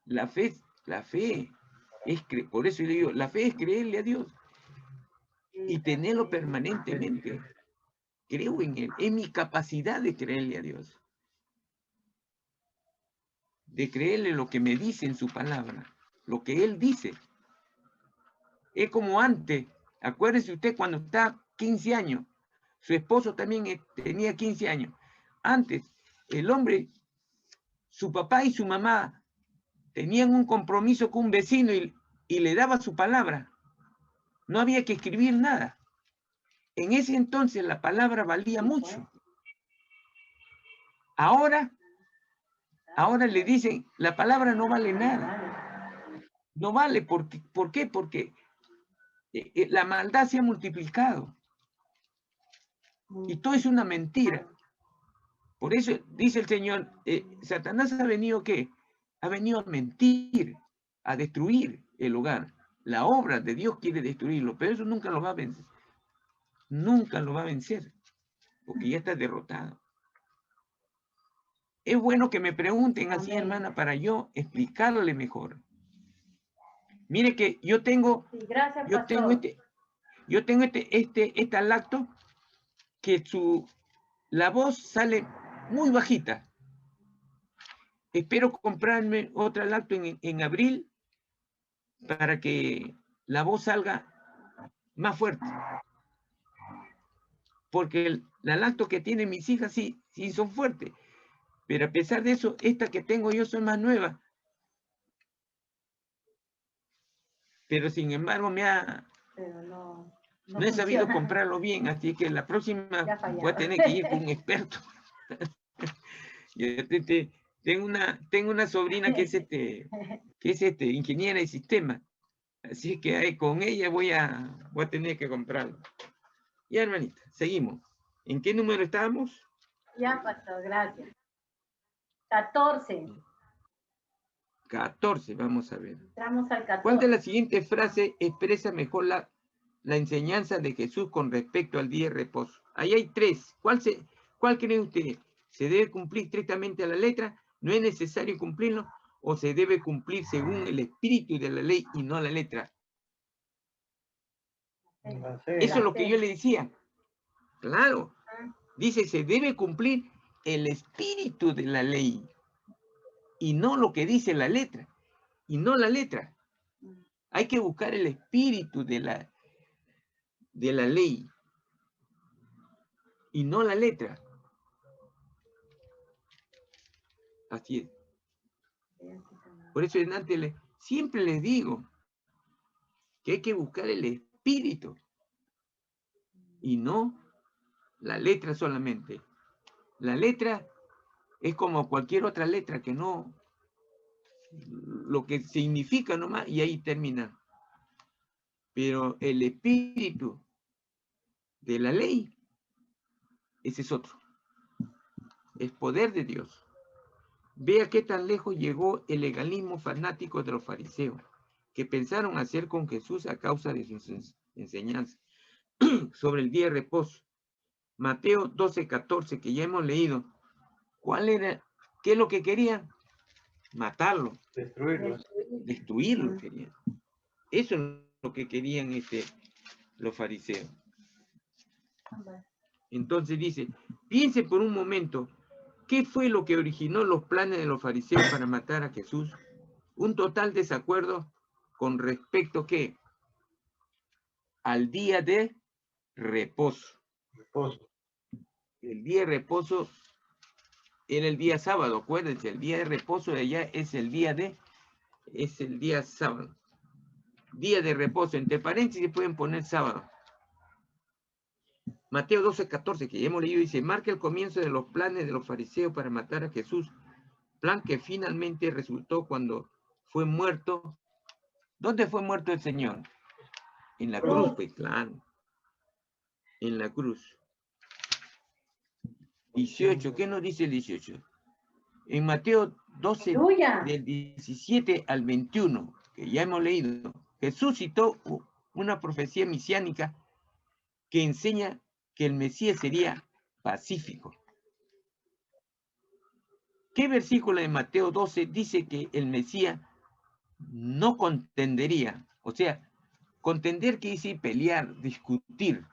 La fe es por eso yo digo, la fe es creerle a Dios y tenerlo permanentemente. Creo en Él, es mi capacidad de creerle a Dios. De creerle lo que me dice en su palabra, lo que Él dice. Es como antes, acuérdese usted cuando está 15 años, su esposo también tenía 15 años. Antes, el hombre, su papá y su mamá tenían un compromiso con un vecino y le daba su palabra. No había que escribir nada. En ese entonces la palabra valía mucho. Ahora le dicen, la palabra no vale nada. No vale, ¿por qué? Porque la maldad se ha multiplicado. Y todo es una mentira. Por eso dice el Señor, Satanás ha venido, ¿qué? Ha venido a mentir, a destruir el hogar. La obra de Dios quiere destruirlo, pero eso nunca lo va a vencer. Nunca lo va a vencer, porque ya está derrotado. Es bueno que me pregunten así, hermana, para yo explicarle mejor. Mire que yo tengo este lacto que la voz sale muy bajita. Espero comprarme otra lacto en abril para que la voz salga más fuerte. Porque la lacto que tienen mis hijas sí son fuertes. Pero a pesar de eso, esta que tengo yo son más nuevas. Pero sin embargo no he sabido comprarlo bien, así que la próxima voy a tener que ir con un experto. Tengo una sobrina que es ingeniera de sistemas, así que con ella voy a tener que comprarlo. Ya, hermanita, seguimos. ¿En qué número estábamos? Ya, pastor, gracias. 14. 14, vamos a ver. Entramos al 14. ¿Cuál de las siguientes frases expresa mejor la enseñanza de Jesús con respecto al día de reposo? Ahí hay 3. ¿Cuál cree usted? ¿Se debe cumplir estrictamente a la letra? ¿No es necesario cumplirlo? ¿O se debe cumplir según el espíritu de la ley y no la letra? Eso es lo que yo le decía. Claro. Dice, se debe cumplir el espíritu de la ley. y no lo que dice la letra, y no la letra. Hay que buscar el espíritu de la ley, y no la letra. Así es. Por eso siempre les digo que hay que buscar el espíritu y no la letra solamente. La letra es como cualquier otra letra que no, lo que significa nomás y ahí termina. Pero el espíritu de la ley, ese es otro. Es poder de Dios. Vea qué tan lejos llegó el legalismo fanático de los fariseos, que pensaron hacer con Jesús a causa de sus enseñanzas sobre el día de reposo. Mateo 12:14, que ya hemos leído. ¿Qué es lo que querían? Matarlo. Destruirlo. Destruirlo querían. Eso es lo que querían los fariseos. Entonces dice, piense por un momento, ¿qué fue lo que originó los planes de los fariseos para matar a Jesús? Un total desacuerdo con respecto ¿qué? Al día de reposo. El día de reposo era el día sábado, acuérdense, el día de reposo de allá es el día sábado. Día de reposo, entre paréntesis pueden poner sábado. Mateo 12:14, que ya hemos leído, dice, marca el comienzo de los planes de los fariseos para matar a Jesús, plan que finalmente resultó cuando fue muerto. ¿Dónde fue muerto el Señor? En la cruz, pues claro. En la cruz. 18, ¿qué nos dice el 18? En Mateo 12, del 17 al 21, que ya hemos leído, Jesús citó una profecía mesiánica que enseña que el Mesías sería pacífico. ¿Qué versículo de Mateo 12 dice que el Mesías no contendería? O sea, contender quiere decir pelear, discutir.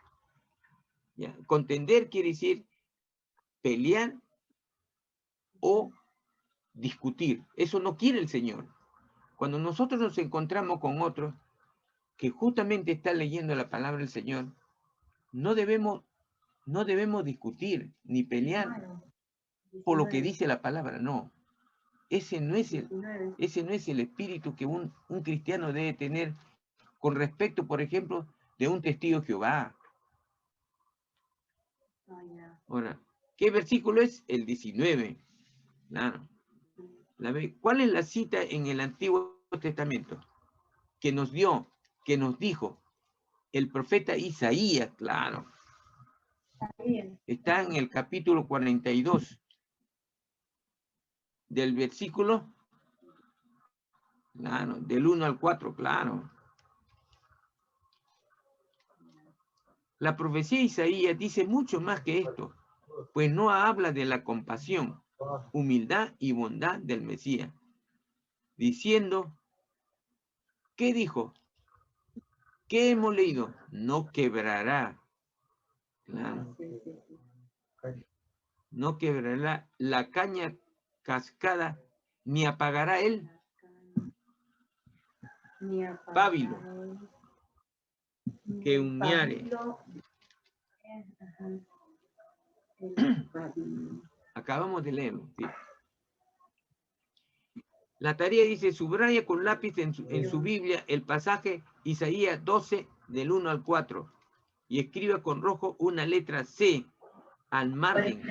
¿Ya? Contender quiere decir pelear o discutir. Eso no quiere el Señor. Cuando nosotros nos encontramos con otros que justamente están leyendo la palabra del Señor, no debemos discutir ni pelear por lo que dice la palabra, no. Ese no es el espíritu que un cristiano debe tener con respecto, por ejemplo, de un testigo de Jehová. Ahora, ¿qué versículo es? El 19. Claro. ¿Cuál es la cita en el Antiguo Testamento? Que nos dijo el profeta Isaías, claro. Está en el capítulo 42 del versículo, claro, del 1 al 4, claro. La profecía de Isaías dice mucho más que esto, pues no habla de la compasión, humildad y bondad del Mesías, diciendo, ¿qué dijo? ¿Qué hemos leído? No quebrará, claro. No quebrará la caña cascada, ni apagará él pábilo que humeare. Acabamos de leerlo. ¿Sí? La tarea dice, subraya con lápiz en su Biblia el pasaje Isaías 12 del 1 al 4 y escriba con rojo una letra C al margen.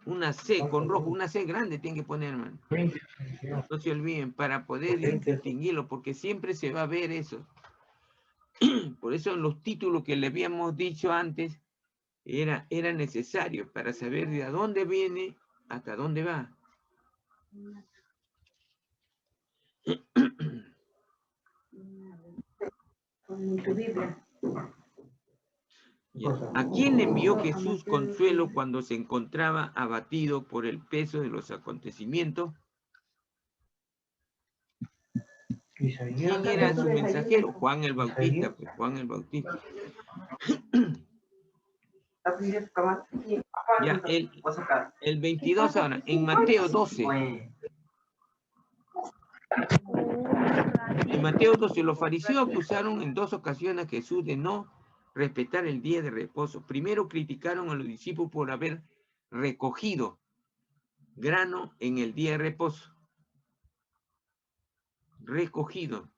Una C con rojo, una C grande tienen que poner, hermano. No se olviden, para poder distinguirlo, porque siempre se va a ver eso. Por eso en los títulos que le habíamos dicho antes, era necesario para saber de dónde viene hasta dónde va. ¿A quién le envió Jesús consuelo cuando se encontraba abatido por el peso de los acontecimientos? ¿Quién era su mensajero? Juan el Bautista, pues Juan el Bautista. Ya, el 22 ahora, en Mateo 12. En Mateo 12, los fariseos acusaron en 2 ocasiones a Jesús de no respetar el día de reposo. Primero criticaron a los discípulos por haber recogido grano en el día de reposo. Recogido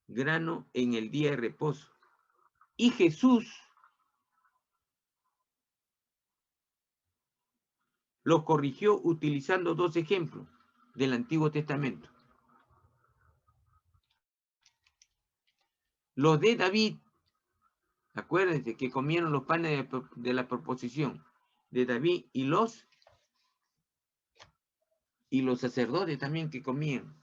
grano en el día de reposo. Y Jesús los corrigió utilizando 2 ejemplos del Antiguo Testamento. Los de David, acuérdense que comieron los panes de la proposición de David y los sacerdotes también que comían.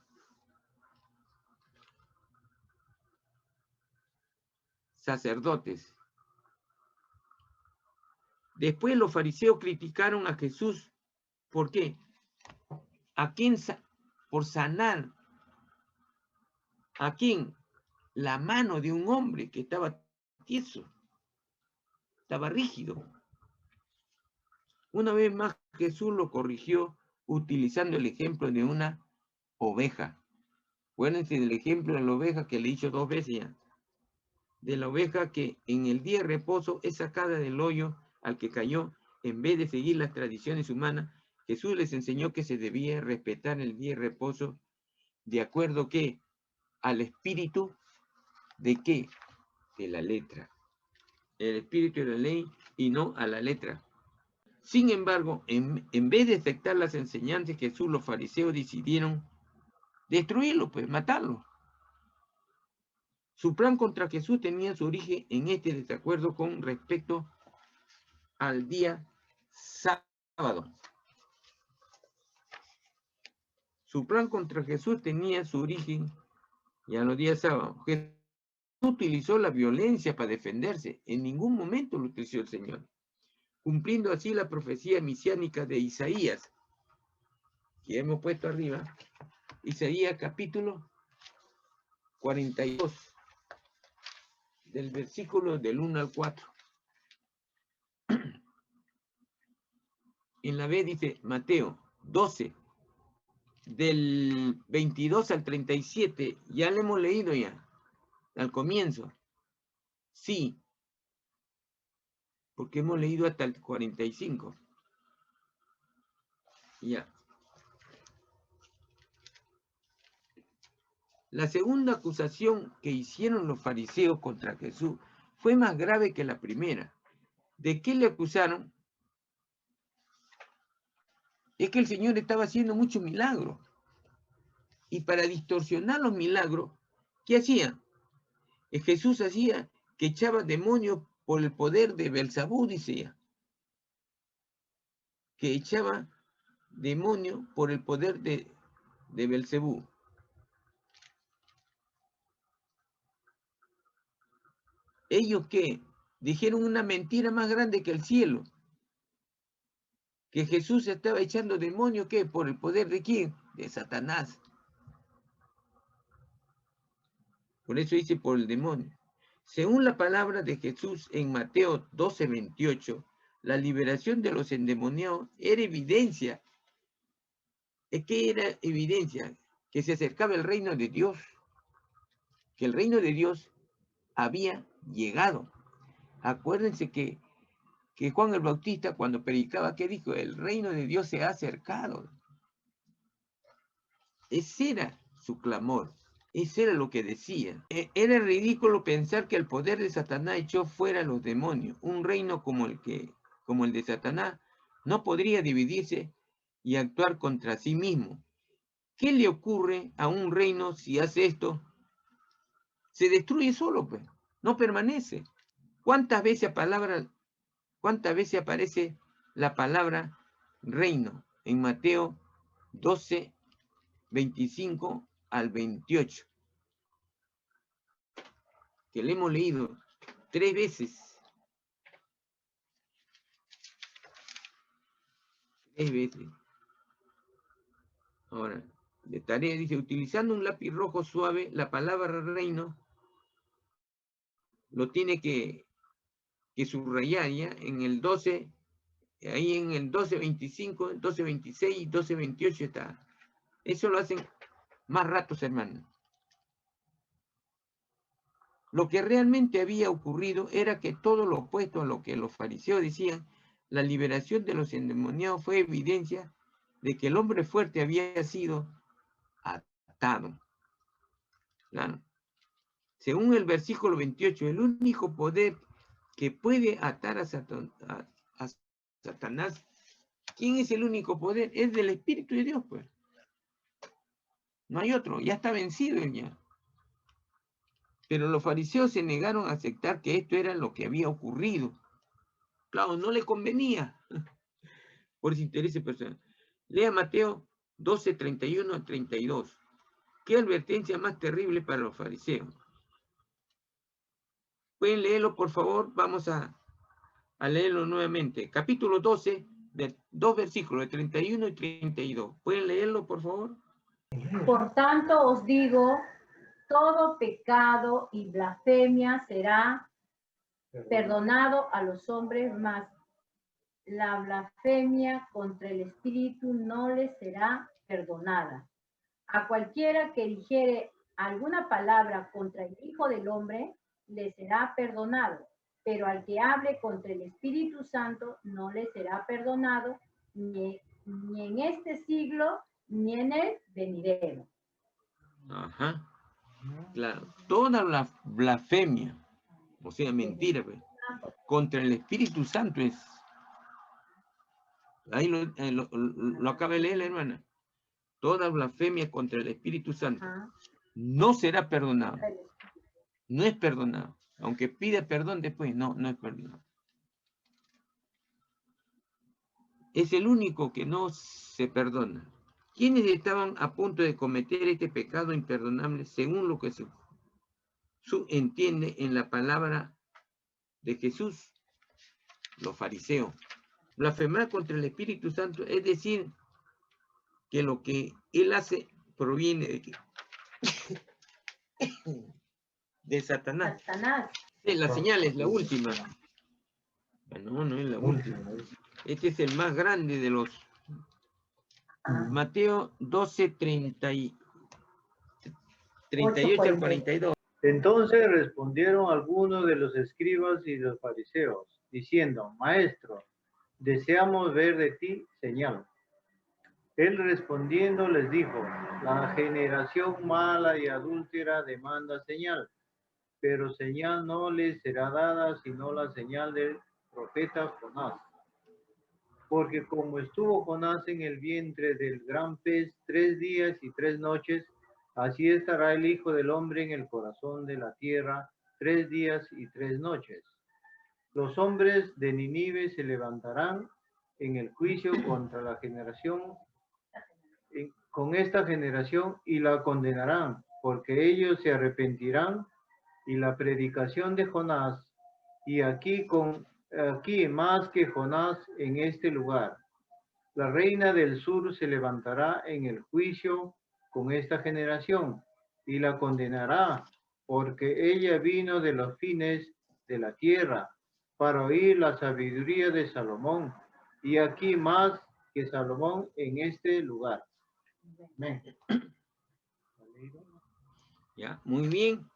Sacerdotes. Después los fariseos criticaron a Jesús. ¿Por qué? ¿A quién? Por sanar. ¿A quién? La mano de un hombre que estaba tieso. Estaba rígido. Una vez más Jesús lo corrigió utilizando el ejemplo de una oveja. Acuérdense del ejemplo de la oveja que le he dicho 2 veces ya. De la oveja que en el día de reposo es sacada del hoyo al que cayó. En vez de seguir las tradiciones humanas, Jesús les enseñó que se debía respetar el día de reposo de acuerdo que al espíritu de qué? De la letra. El espíritu de la ley y no a la letra. Sin embargo, en vez de aceptar las enseñanzas de Jesús, los fariseos decidieron destruirlo, pues matarlo. Su plan contra Jesús tenía su origen en este desacuerdo con respecto al día sábado. Su plan contra Jesús tenía su origen ya en los días sábados. Jesús utilizó la violencia para defenderse. En ningún momento lo utilizó el Señor. Cumpliendo así la profecía mesiánica de Isaías, que hemos puesto arriba. Isaías capítulo 42, del versículo del 1 al 4. En la B dice Mateo 12, del 22 al 37, ya lo hemos leído ya, al comienzo. Sí, porque hemos leído hasta el 45. Ya. La segunda acusación que hicieron los fariseos contra Jesús fue más grave que la primera. ¿De qué le acusaron? Es que el Señor estaba haciendo muchos milagros. Y para distorsionar los milagros, ¿qué hacía? Jesús hacía que echaba demonios por el poder de Belzebú, decía. Que echaba demonios por el poder de Belzebú. ¿Ellos qué? Dijeron una mentira más grande que el cielo. Que Jesús estaba echando demonios, ¿qué? ¿Por el poder de quién? De Satanás. Por eso dice por el demonio. Según la palabra de Jesús en Mateo 12:28, la liberación de los endemoniados era evidencia. ¿Qué era evidencia? Que se acercaba el reino de Dios. Que el reino de Dios había llegado. Acuérdense que Juan el Bautista cuando predicaba, ¿qué dijo? El reino de Dios se ha acercado. Ese era su clamor. Ese era lo que decía. Era ridículo pensar que el poder de Satanás echó fuera a los demonios. Un reino como el de Satanás no podría dividirse y actuar contra sí mismo. ¿Qué le ocurre a un reino si hace esto? Se destruye solo, pues. No permanece. ¿Cuántas veces aparece la palabra reino? En Mateo 12, 25 al 28. Que le hemos leído 3 veces. 3 veces. Ahora, de tarea dice, utilizando un lápiz rojo suave, la palabra reino lo tiene que que subrayaría en el 12, ahí en el 12.25, 12.26 y 12.28 está. Eso lo hacen más ratos, hermano. Lo que realmente había ocurrido era que todo lo opuesto a lo que los fariseos decían, la liberación de los endemoniados fue evidencia de que el hombre fuerte había sido atado. Claro. Según el versículo 28, el único poder que puede atar a Satanás, ¿quién es el único poder? Es del Espíritu de Dios, pues. No hay otro, ya está vencido ya. Pero los fariseos se negaron a aceptar que esto era lo que había ocurrido. Claro, no le convenía por su interés personal. Lea Mateo 12, 31 a 32. ¿Qué advertencia más terrible para los fariseos? Pueden leerlo, por favor. Vamos a leerlo nuevamente. Capítulo 12, de 2 versículos, de 31 y 32. ¿Pueden leerlo, por favor? Por tanto os digo, todo pecado y blasfemia será perdonado a los hombres, mas la blasfemia contra el Espíritu no les será perdonada. A cualquiera que dijere alguna palabra contra el Hijo del Hombre, le será perdonado, pero al que hable contra el Espíritu Santo no le será perdonado, ni en este siglo, ni en el venidero. Ajá. Claro. Toda la blasfemia, o sea, mentira, pues, contra el Espíritu Santo es. Ahí lo acaba de leer la hermana. Toda blasfemia contra el Espíritu Santo no será perdonado. No es perdonado. Aunque pida perdón después, no es perdonado. Es el único que no se perdona. ¿Quiénes estaban a punto de cometer este pecado imperdonable según lo que se entiende en la palabra de Jesús? Los fariseos. Blasfemar contra el Espíritu Santo es decir que lo que él hace proviene de Satanás. La señal es la última. No es la última. Este es el más grande de los. Mateo 12, 38 al 42. Entonces respondieron algunos de los escribas y los fariseos, diciendo, Maestro, deseamos ver de ti señal. Él respondiendo les dijo, la generación mala y adúltera demanda señal, pero señal no les será dada sino la señal del profeta Jonás. Porque como estuvo Jonás en el vientre del gran pez 3 días y 3 noches, así estará el Hijo del Hombre en el corazón de la tierra 3 días y 3 noches. Los hombres de Nínive se levantarán en el juicio contra la generación, con esta generación y la condenarán, porque ellos se arrepentirán y la predicación de Jonás, y aquí más que Jonás en este lugar. La reina del sur se levantará en el juicio con esta generación y la condenará, porque ella vino de los fines de la tierra para oír la sabiduría de Salomón, y aquí más que Salomón en este lugar. Amén. Ya, muy bien.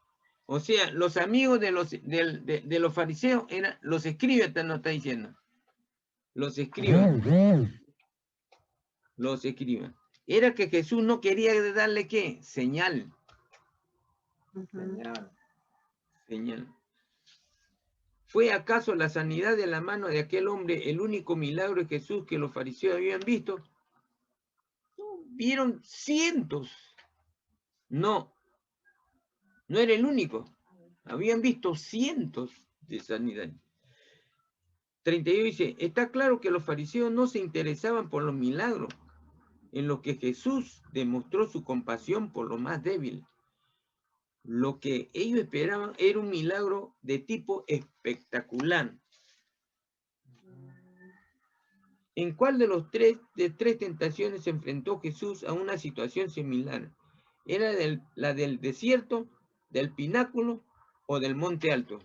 O sea, los amigos de los fariseos eran los escribas, no está diciendo. Los escribas. Los escribas. Era que Jesús no quería darle ¿qué? Señal. Señal. ¿Fue acaso la sanidad de la mano de aquel hombre el único milagro de Jesús que los fariseos habían visto? Vieron cientos. No era el único. Habían visto cientos de sanidades. 32 dice, está claro que los fariseos no se interesaban por los milagros, en los que Jesús demostró su compasión por lo más débil. Lo que ellos esperaban era un milagro de tipo espectacular. ¿En cuál de los tres tentaciones se enfrentó Jesús a una situación similar? ¿Era la del desierto, del pináculo o del monte alto?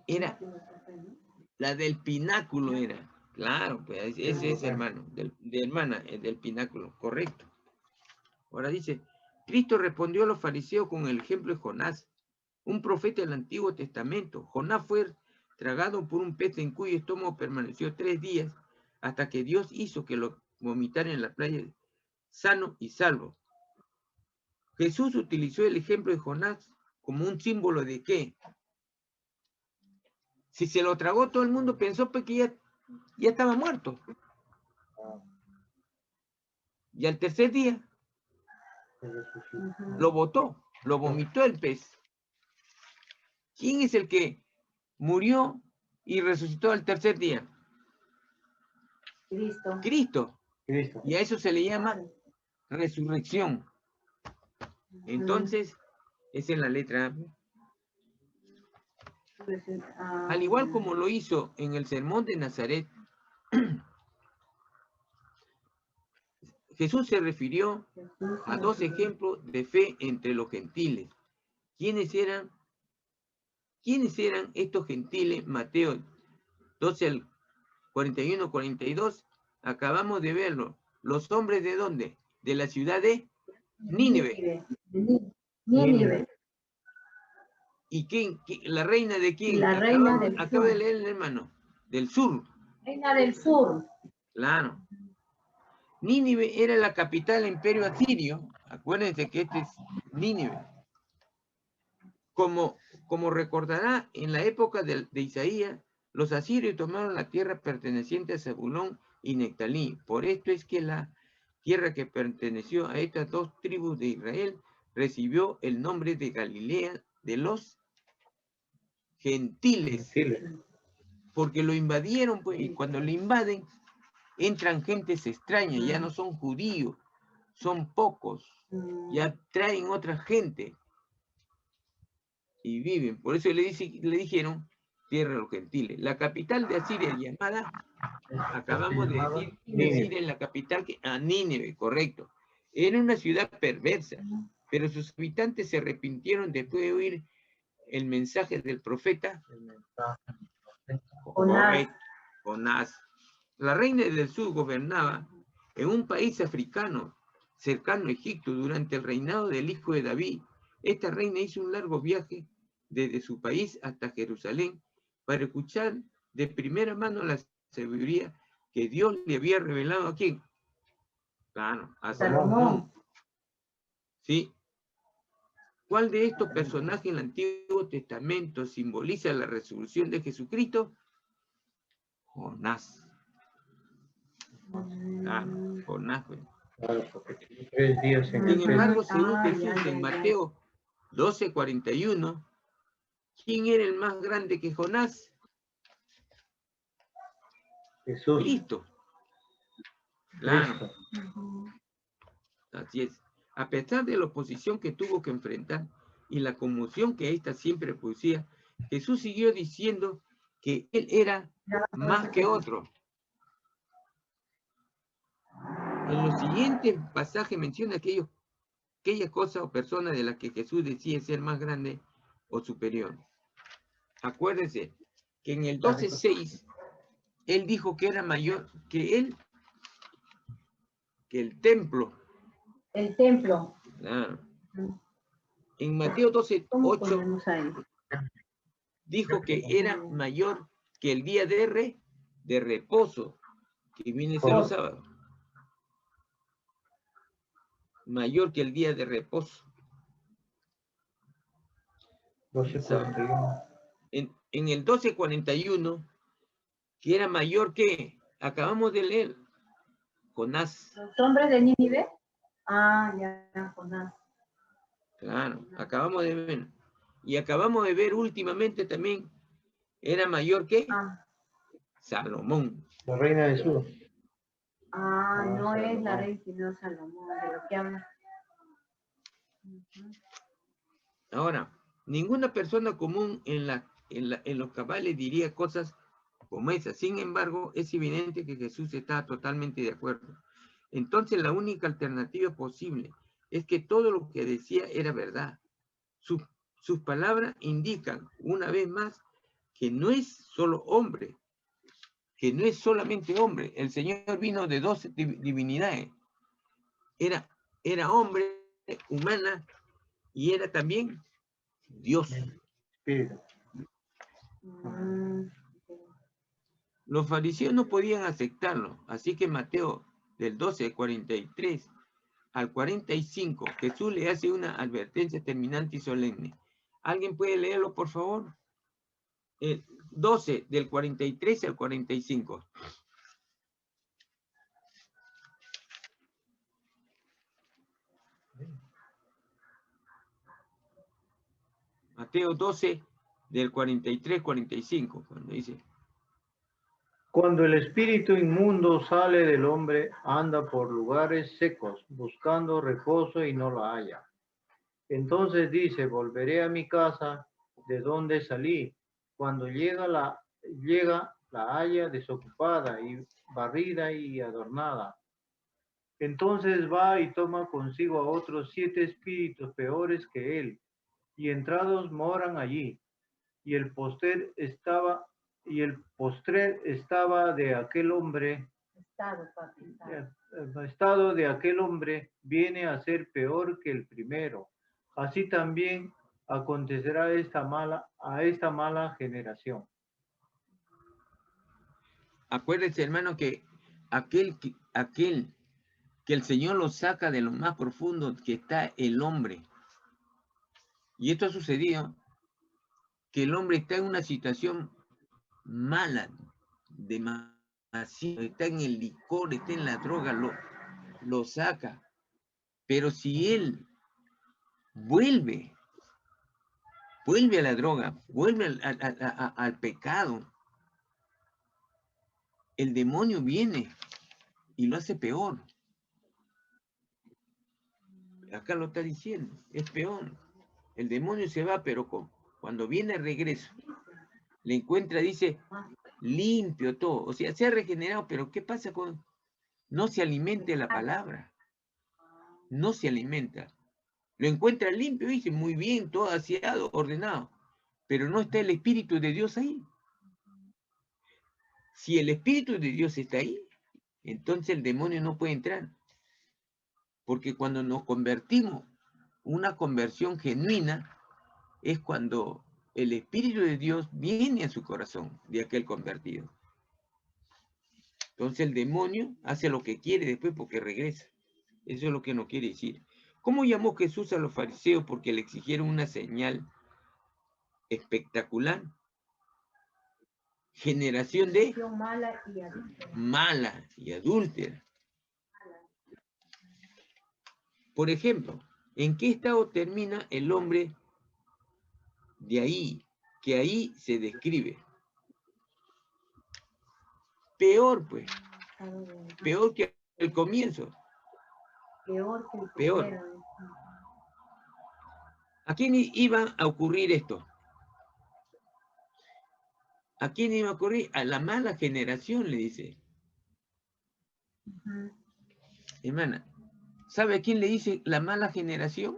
Era la del pináculo, era. Claro, pues ese es hermano, de hermana, del pináculo, correcto. Ahora dice, Cristo respondió a los fariseos con el ejemplo de Jonás, un profeta del Antiguo Testamento. Jonás fue tragado por un pez en cuyo estómago permaneció 3 días hasta que Dios hizo que lo vomitara en la playa sano y salvo. Jesús utilizó el ejemplo de Jonás como un símbolo de ¿qué? Si se lo tragó todo el mundo pensó que ya estaba muerto. Y al tercer día lo botó, lo vomitó el pez. ¿Quién es el que murió y resucitó al tercer día? Cristo. Cristo. Y a eso se le llama resurrección. Entonces, esa es la letra A. Al igual como lo hizo en el sermón de Nazaret, Jesús se refirió a 2 ejemplos de fe entre los gentiles. ¿Quiénes eran estos gentiles? Mateo 12 al 41-42. Acabamos de verlo. ¿Los hombres de dónde? De la ciudad de Nínive. Nínive. ¿Y quién? ¿La reina de quién? La reina del acaba sur. de leer el hermano. Del sur. Reina del sur. Claro. Nínive era la capital del imperio asirio. Acuérdense que este es Nínive. Como recordará, en la época de Isaías, los asirios tomaron la tierra perteneciente a Zabulón y Neftalí. Por esto es que la tierra que perteneció a estas 2 tribus de Israel recibió el nombre de Galilea de los gentiles. Porque lo invadieron, pues, y cuando lo invaden, entran gentes extrañas, ya no son judíos, son pocos, ya traen otra gente y viven. Por eso le dijeron tierra de los gentiles. La capital de Asiria llamada, acabamos de decir en la capital, Nínive, correcto. Era una ciudad perversa, pero sus habitantes se arrepintieron después de oír el mensaje del profeta Jonás. La reina del sur gobernaba en un país africano cercano a Egipto durante el reinado del hijo de David. Esta reina hizo un largo viaje desde su país hasta Jerusalén para escuchar de primera mano la sabiduría que Dios le había revelado a quién. Claro, a Salomón. ¿Sí? ¿Cuál de estos personajes en el Antiguo Testamento simboliza la resurrección de Jesucristo? Jonás. Jonás. Sin embargo, según Jesús en Mateo 12:41, ¿quién era el más grande que Jonás? Jesús. Cristo. Claro. Así es. A pesar de la oposición que tuvo que enfrentar y la conmoción que ésta siempre producía, Jesús siguió diciendo que él era más que otro. En los siguientes pasajes menciona aquellas cosas o personas de las que Jesús decía ser más grande o superior. Acuérdense que en el 12:6 él dijo que era mayor que él, que el templo. El templo. Claro. En Mateo 12:8 dijo que era mayor que el día de reposo, que viene a ser los sábados. Mayor que el día de reposo. 12:41. En el 12:41, que era mayor que, acabamos de leer, Jonás. ¿Los hombres de Nínive? Ya, Jonás. Claro, acabamos de ver. Y acabamos de ver últimamente también, era mayor que Salomón. La reina del sur. No es la reina, sino Salomón, de lo que habla. Ahora, ninguna persona común en los cabales diría cosas como esas. Sin embargo, es evidente que Jesús está totalmente de acuerdo. Entonces, la única alternativa posible es que todo lo que decía era verdad. Sus palabras indican, una vez más, que no es solo hombre, que no es solamente hombre. El Señor vino de dos divinidades. Era hombre, humana, y era también Dios. Espíritu. Los fariseos no podían aceptarlo, así que Mateo del 12, 43 al 45, Jesús le hace una advertencia terminante y solemne. ¿Alguien puede leerlo, por favor? 12, del 43 al 45. Mateo 12, del 43 al 45, cuando dice... Cuando el espíritu inmundo sale del hombre, anda por lugares secos, buscando reposo y no la halla. Entonces dice, volveré a mi casa de donde salí. Cuando llega, la halla desocupada y barrida y adornada. Entonces va y toma consigo a otros 7 espíritus peores que él, y entrados moran allí. Y el postrer estaba de aquel hombre, estado de aquel hombre viene a ser peor que el primero. Así también acontecerá a esta mala generación. Acuérdense, hermano, que aquel que el Señor lo saca de lo más profundo que está el hombre. Y esto ha sucedido, que el hombre está en una situación mala, demasiado, está en el licor, está en la droga, lo saca. Pero si él vuelve a la droga, vuelve al pecado, el demonio viene y lo hace peor. Acá lo está diciendo, es peor. El demonio se va, pero cuando viene el regreso, le encuentra, dice, limpio todo. O sea, se ha regenerado, pero ¿qué pasa con...? No se alimenta la palabra. No se alimenta. Lo encuentra limpio, dice, muy bien, todo aseado, ordenado. Pero no está el Espíritu de Dios ahí. Si el Espíritu de Dios está ahí, entonces el demonio no puede entrar. Porque cuando nos convertimos, una conversión genuina es cuando el Espíritu de Dios viene a su corazón de aquel convertido. Entonces el demonio hace lo que quiere después porque regresa. Eso es lo que nos quiere decir. ¿Cómo llamó Jesús a los fariseos? Porque le exigieron una señal espectacular. Generación de mala y adúltera. Por ejemplo, ¿en qué estado termina el hombre de ahí? Que ahí se describe. Peor, pues. Peor que el comienzo. Peor. ¿A quién iba a ocurrir esto? ¿A quién iba a ocurrir? A la mala generación, le dice. Hermana, ¿sabe a quién le dice la mala generación?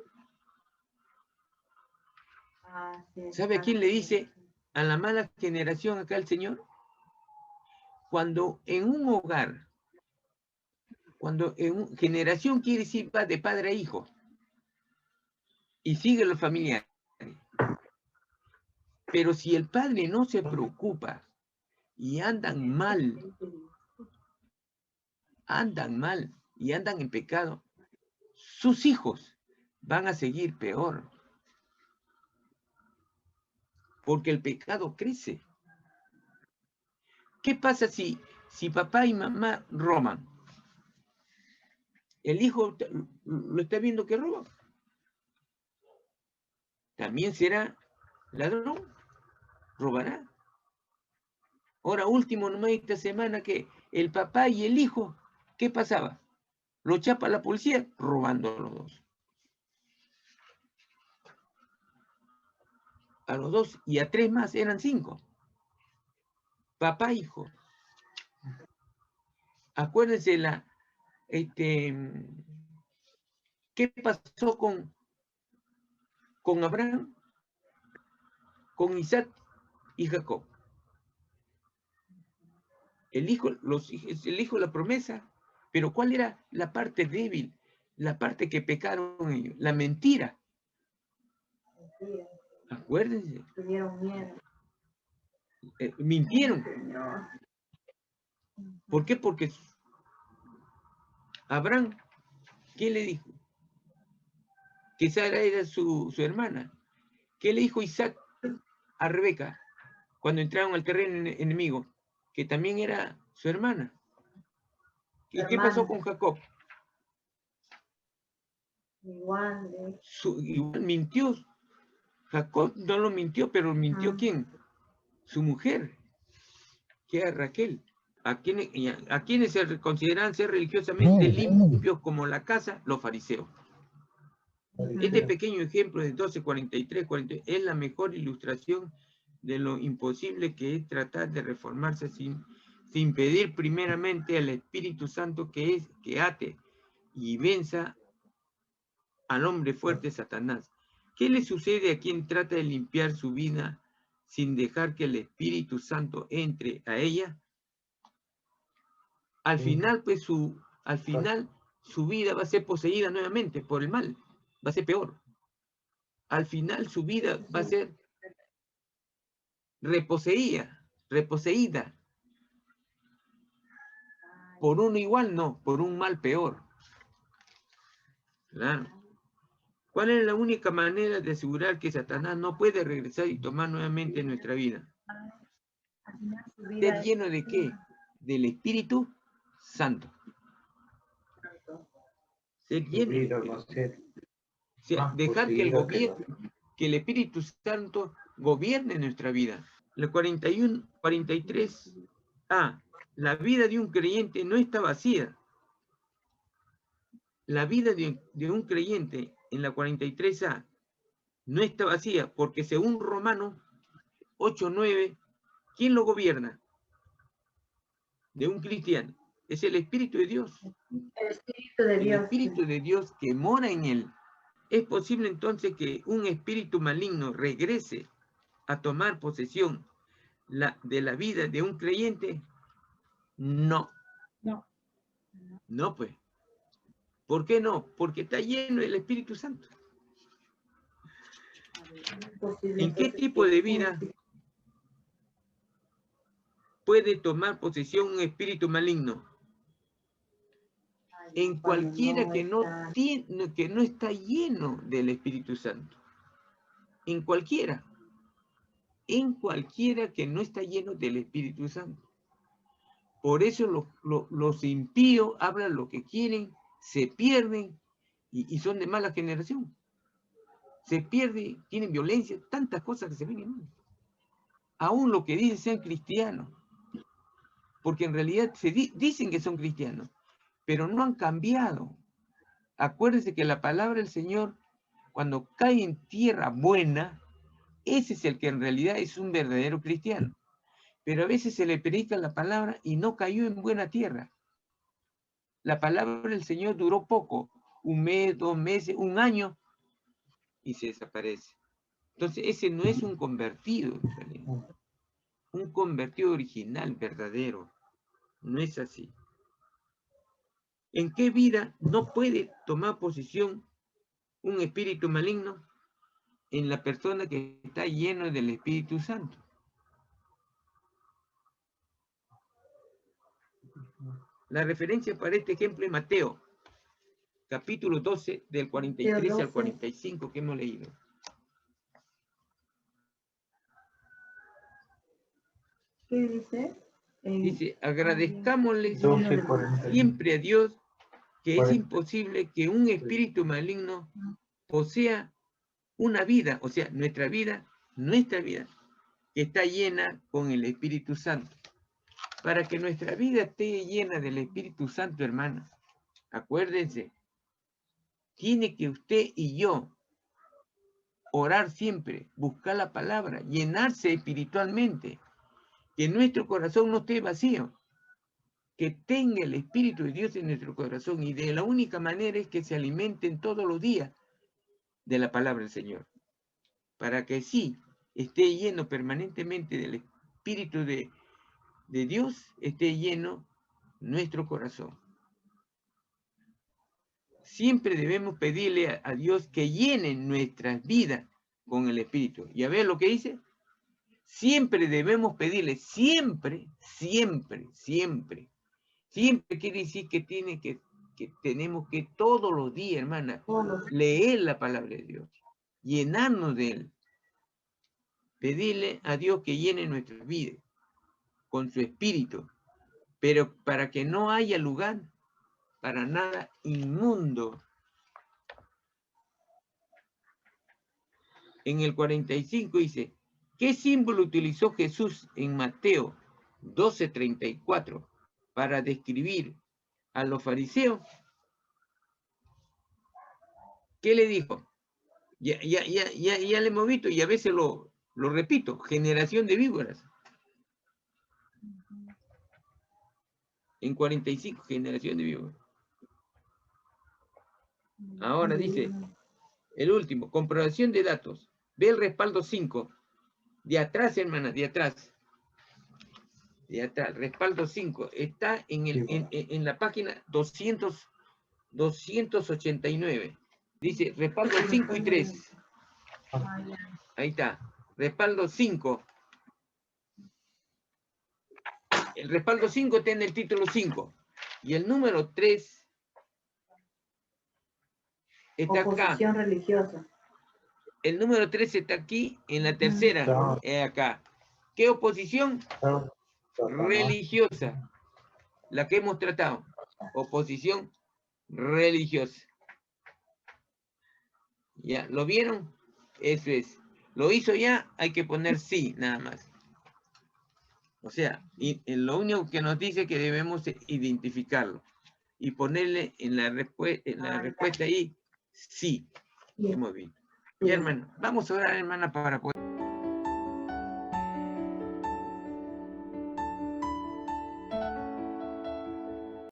¿Sabe a quién le dice a la mala generación acá el Señor? Cuando en un hogar, generación quiere decir va de padre a hijo, y sigue la familia. Pero si el padre no se preocupa y andan mal y andan en pecado, sus hijos van a seguir peor. Porque el pecado crece. ¿Qué pasa si papá y mamá roban? El hijo lo está viendo que roba. También será ladrón, robará. Ahora último, nomás esta semana, que el papá y el hijo, ¿qué pasaba? Lo chapa la policía, robando a los dos. A los dos y a 3 más, eran 5. Papá, hijo. Acuérdense ¿qué pasó con Abraham, con Isaac y Jacob? el hijo de la promesa, pero ¿cuál era la parte débil? La parte que pecaron ellos, la mentira. Mentira. Acuérdense. Tuvieron miedo. Mintieron. Señor. ¿Por qué? Porque Abraham, ¿qué le dijo? Que Sara era su hermana. ¿Qué le dijo Isaac a Rebeca cuando entraron al terreno enemigo? Que también era su hermana. ¿Y qué pasó con Jacob? Igual, Igual mintió. Jacob no lo mintió, pero mintió ¿quién? Su mujer, que era Raquel. A quienes se consideran ser religiosamente limpios como la casa, los fariseos. Este pequeño ejemplo de 12:43 es la mejor ilustración de lo imposible que es tratar de reformarse sin pedir primeramente al Espíritu Santo que ate y venza al hombre fuerte Satanás. ¿Qué le sucede a quien trata de limpiar su vida sin dejar que el Espíritu Santo entre a ella? Al final, pues su vida va a ser poseída nuevamente por el mal, va a ser peor. Al final su vida va a ser reposeída por uno igual, no, por un mal peor. Claro. ¿Cuál es la única manera de asegurar que Satanás no puede regresar y tomar nuevamente nuestra vida? ¿Ser lleno de qué? Del Espíritu Santo. Ser lleno. O sea, dejar que el Espíritu Santo gobierne nuestra vida. El 43a. La vida de un creyente no está vacía. La vida de un creyente en la 43a no está vacía, porque según Romanos 8:9, ¿quién lo gobierna? De un cristiano. Es el Espíritu de Dios. El Espíritu de Dios. El Espíritu de Dios que mora en él. ¿Es posible entonces que un espíritu maligno regrese a tomar posesión de la vida de un creyente? No. No. No, pues. ¿Por qué no? Porque está lleno del Espíritu Santo. ¿En qué tipo de vida puede tomar posesión un espíritu maligno? En cualquiera que no está lleno del Espíritu Santo. En cualquiera que no está lleno del Espíritu Santo. Por eso los impíos hablan lo que quieren, se pierden y son de mala generación. Se pierde, tienen violencia, tantas cosas que se ven en uno. Aún lo que dicen sean cristianos, porque en realidad dicen que son cristianos, pero no han cambiado. Acuérdense que la palabra del Señor, cuando cae en tierra buena, ese es el que en realidad es un verdadero cristiano. Pero a veces se le predica la palabra y no cayó en buena tierra. La palabra del Señor duró poco, 1 mes, 2 meses, 1 año, y se desaparece. Entonces ese no es un convertido, en realidad. Un convertido original, verdadero. No es así. ¿En qué vida no puede tomar posesión un espíritu maligno? En la persona que está lleno del Espíritu Santo. La referencia para este ejemplo es Mateo, capítulo 12, del 43 al 45 que hemos leído. ¿Qué dice? Dice, agradezcámosle siempre a Dios, que es imposible que un espíritu maligno posea una vida, o sea, nuestra vida, que está llena con el Espíritu Santo. Para que nuestra vida esté llena del Espíritu Santo, hermanos, acuérdense, tiene que usted y yo orar siempre, buscar la palabra, llenarse espiritualmente, que nuestro corazón no esté vacío, que tenga el Espíritu de Dios en nuestro corazón, y de la única manera es que se alimenten todos los días de la palabra del Señor, para que sí esté lleno permanentemente del Espíritu de de Dios esté lleno nuestro corazón. Siempre debemos pedirle a Dios que llene nuestras vidas con el Espíritu. ¿Y a ver lo que dice? Siempre debemos pedirle, siempre, siempre, siempre. Siempre quiere decir que tenemos que todos los días, hermana, leer la palabra de Dios, llenarnos de Él. Pedirle a Dios que llene nuestras vidas con su Espíritu, pero para que no haya lugar para nada inmundo. En el 45 dice, ¿qué símbolo utilizó Jesús en Mateo 12:34 para describir a los fariseos? ¿Qué le dijo? Ya le hemos visto y a veces lo repito, generación de víboras. En 45, generación de víboras. Ahora dice, el último, comprobación de datos. Ve el respaldo 5. De atrás, hermana, de atrás. De atrás, respaldo 5. Está en la página 289. Dice, respaldo 5 y 3. Ahí está. Respaldo 5. El respaldo 5 está en el título 5. Y el número 3 está acá. Oposición religiosa. El número 3 está aquí en la tercera. Acá. ¿Qué oposición? Religiosa. La que hemos tratado. Oposición religiosa. ¿Ya? ¿Lo vieron? Eso es. ¿Lo hizo ya? Hay que poner sí, nada más. O sea, lo único que nos dice que debemos identificarlo y ponerle en la respuesta ahí, sí. Hemos visto. Y hermano, vamos a orar, hermana, para poder...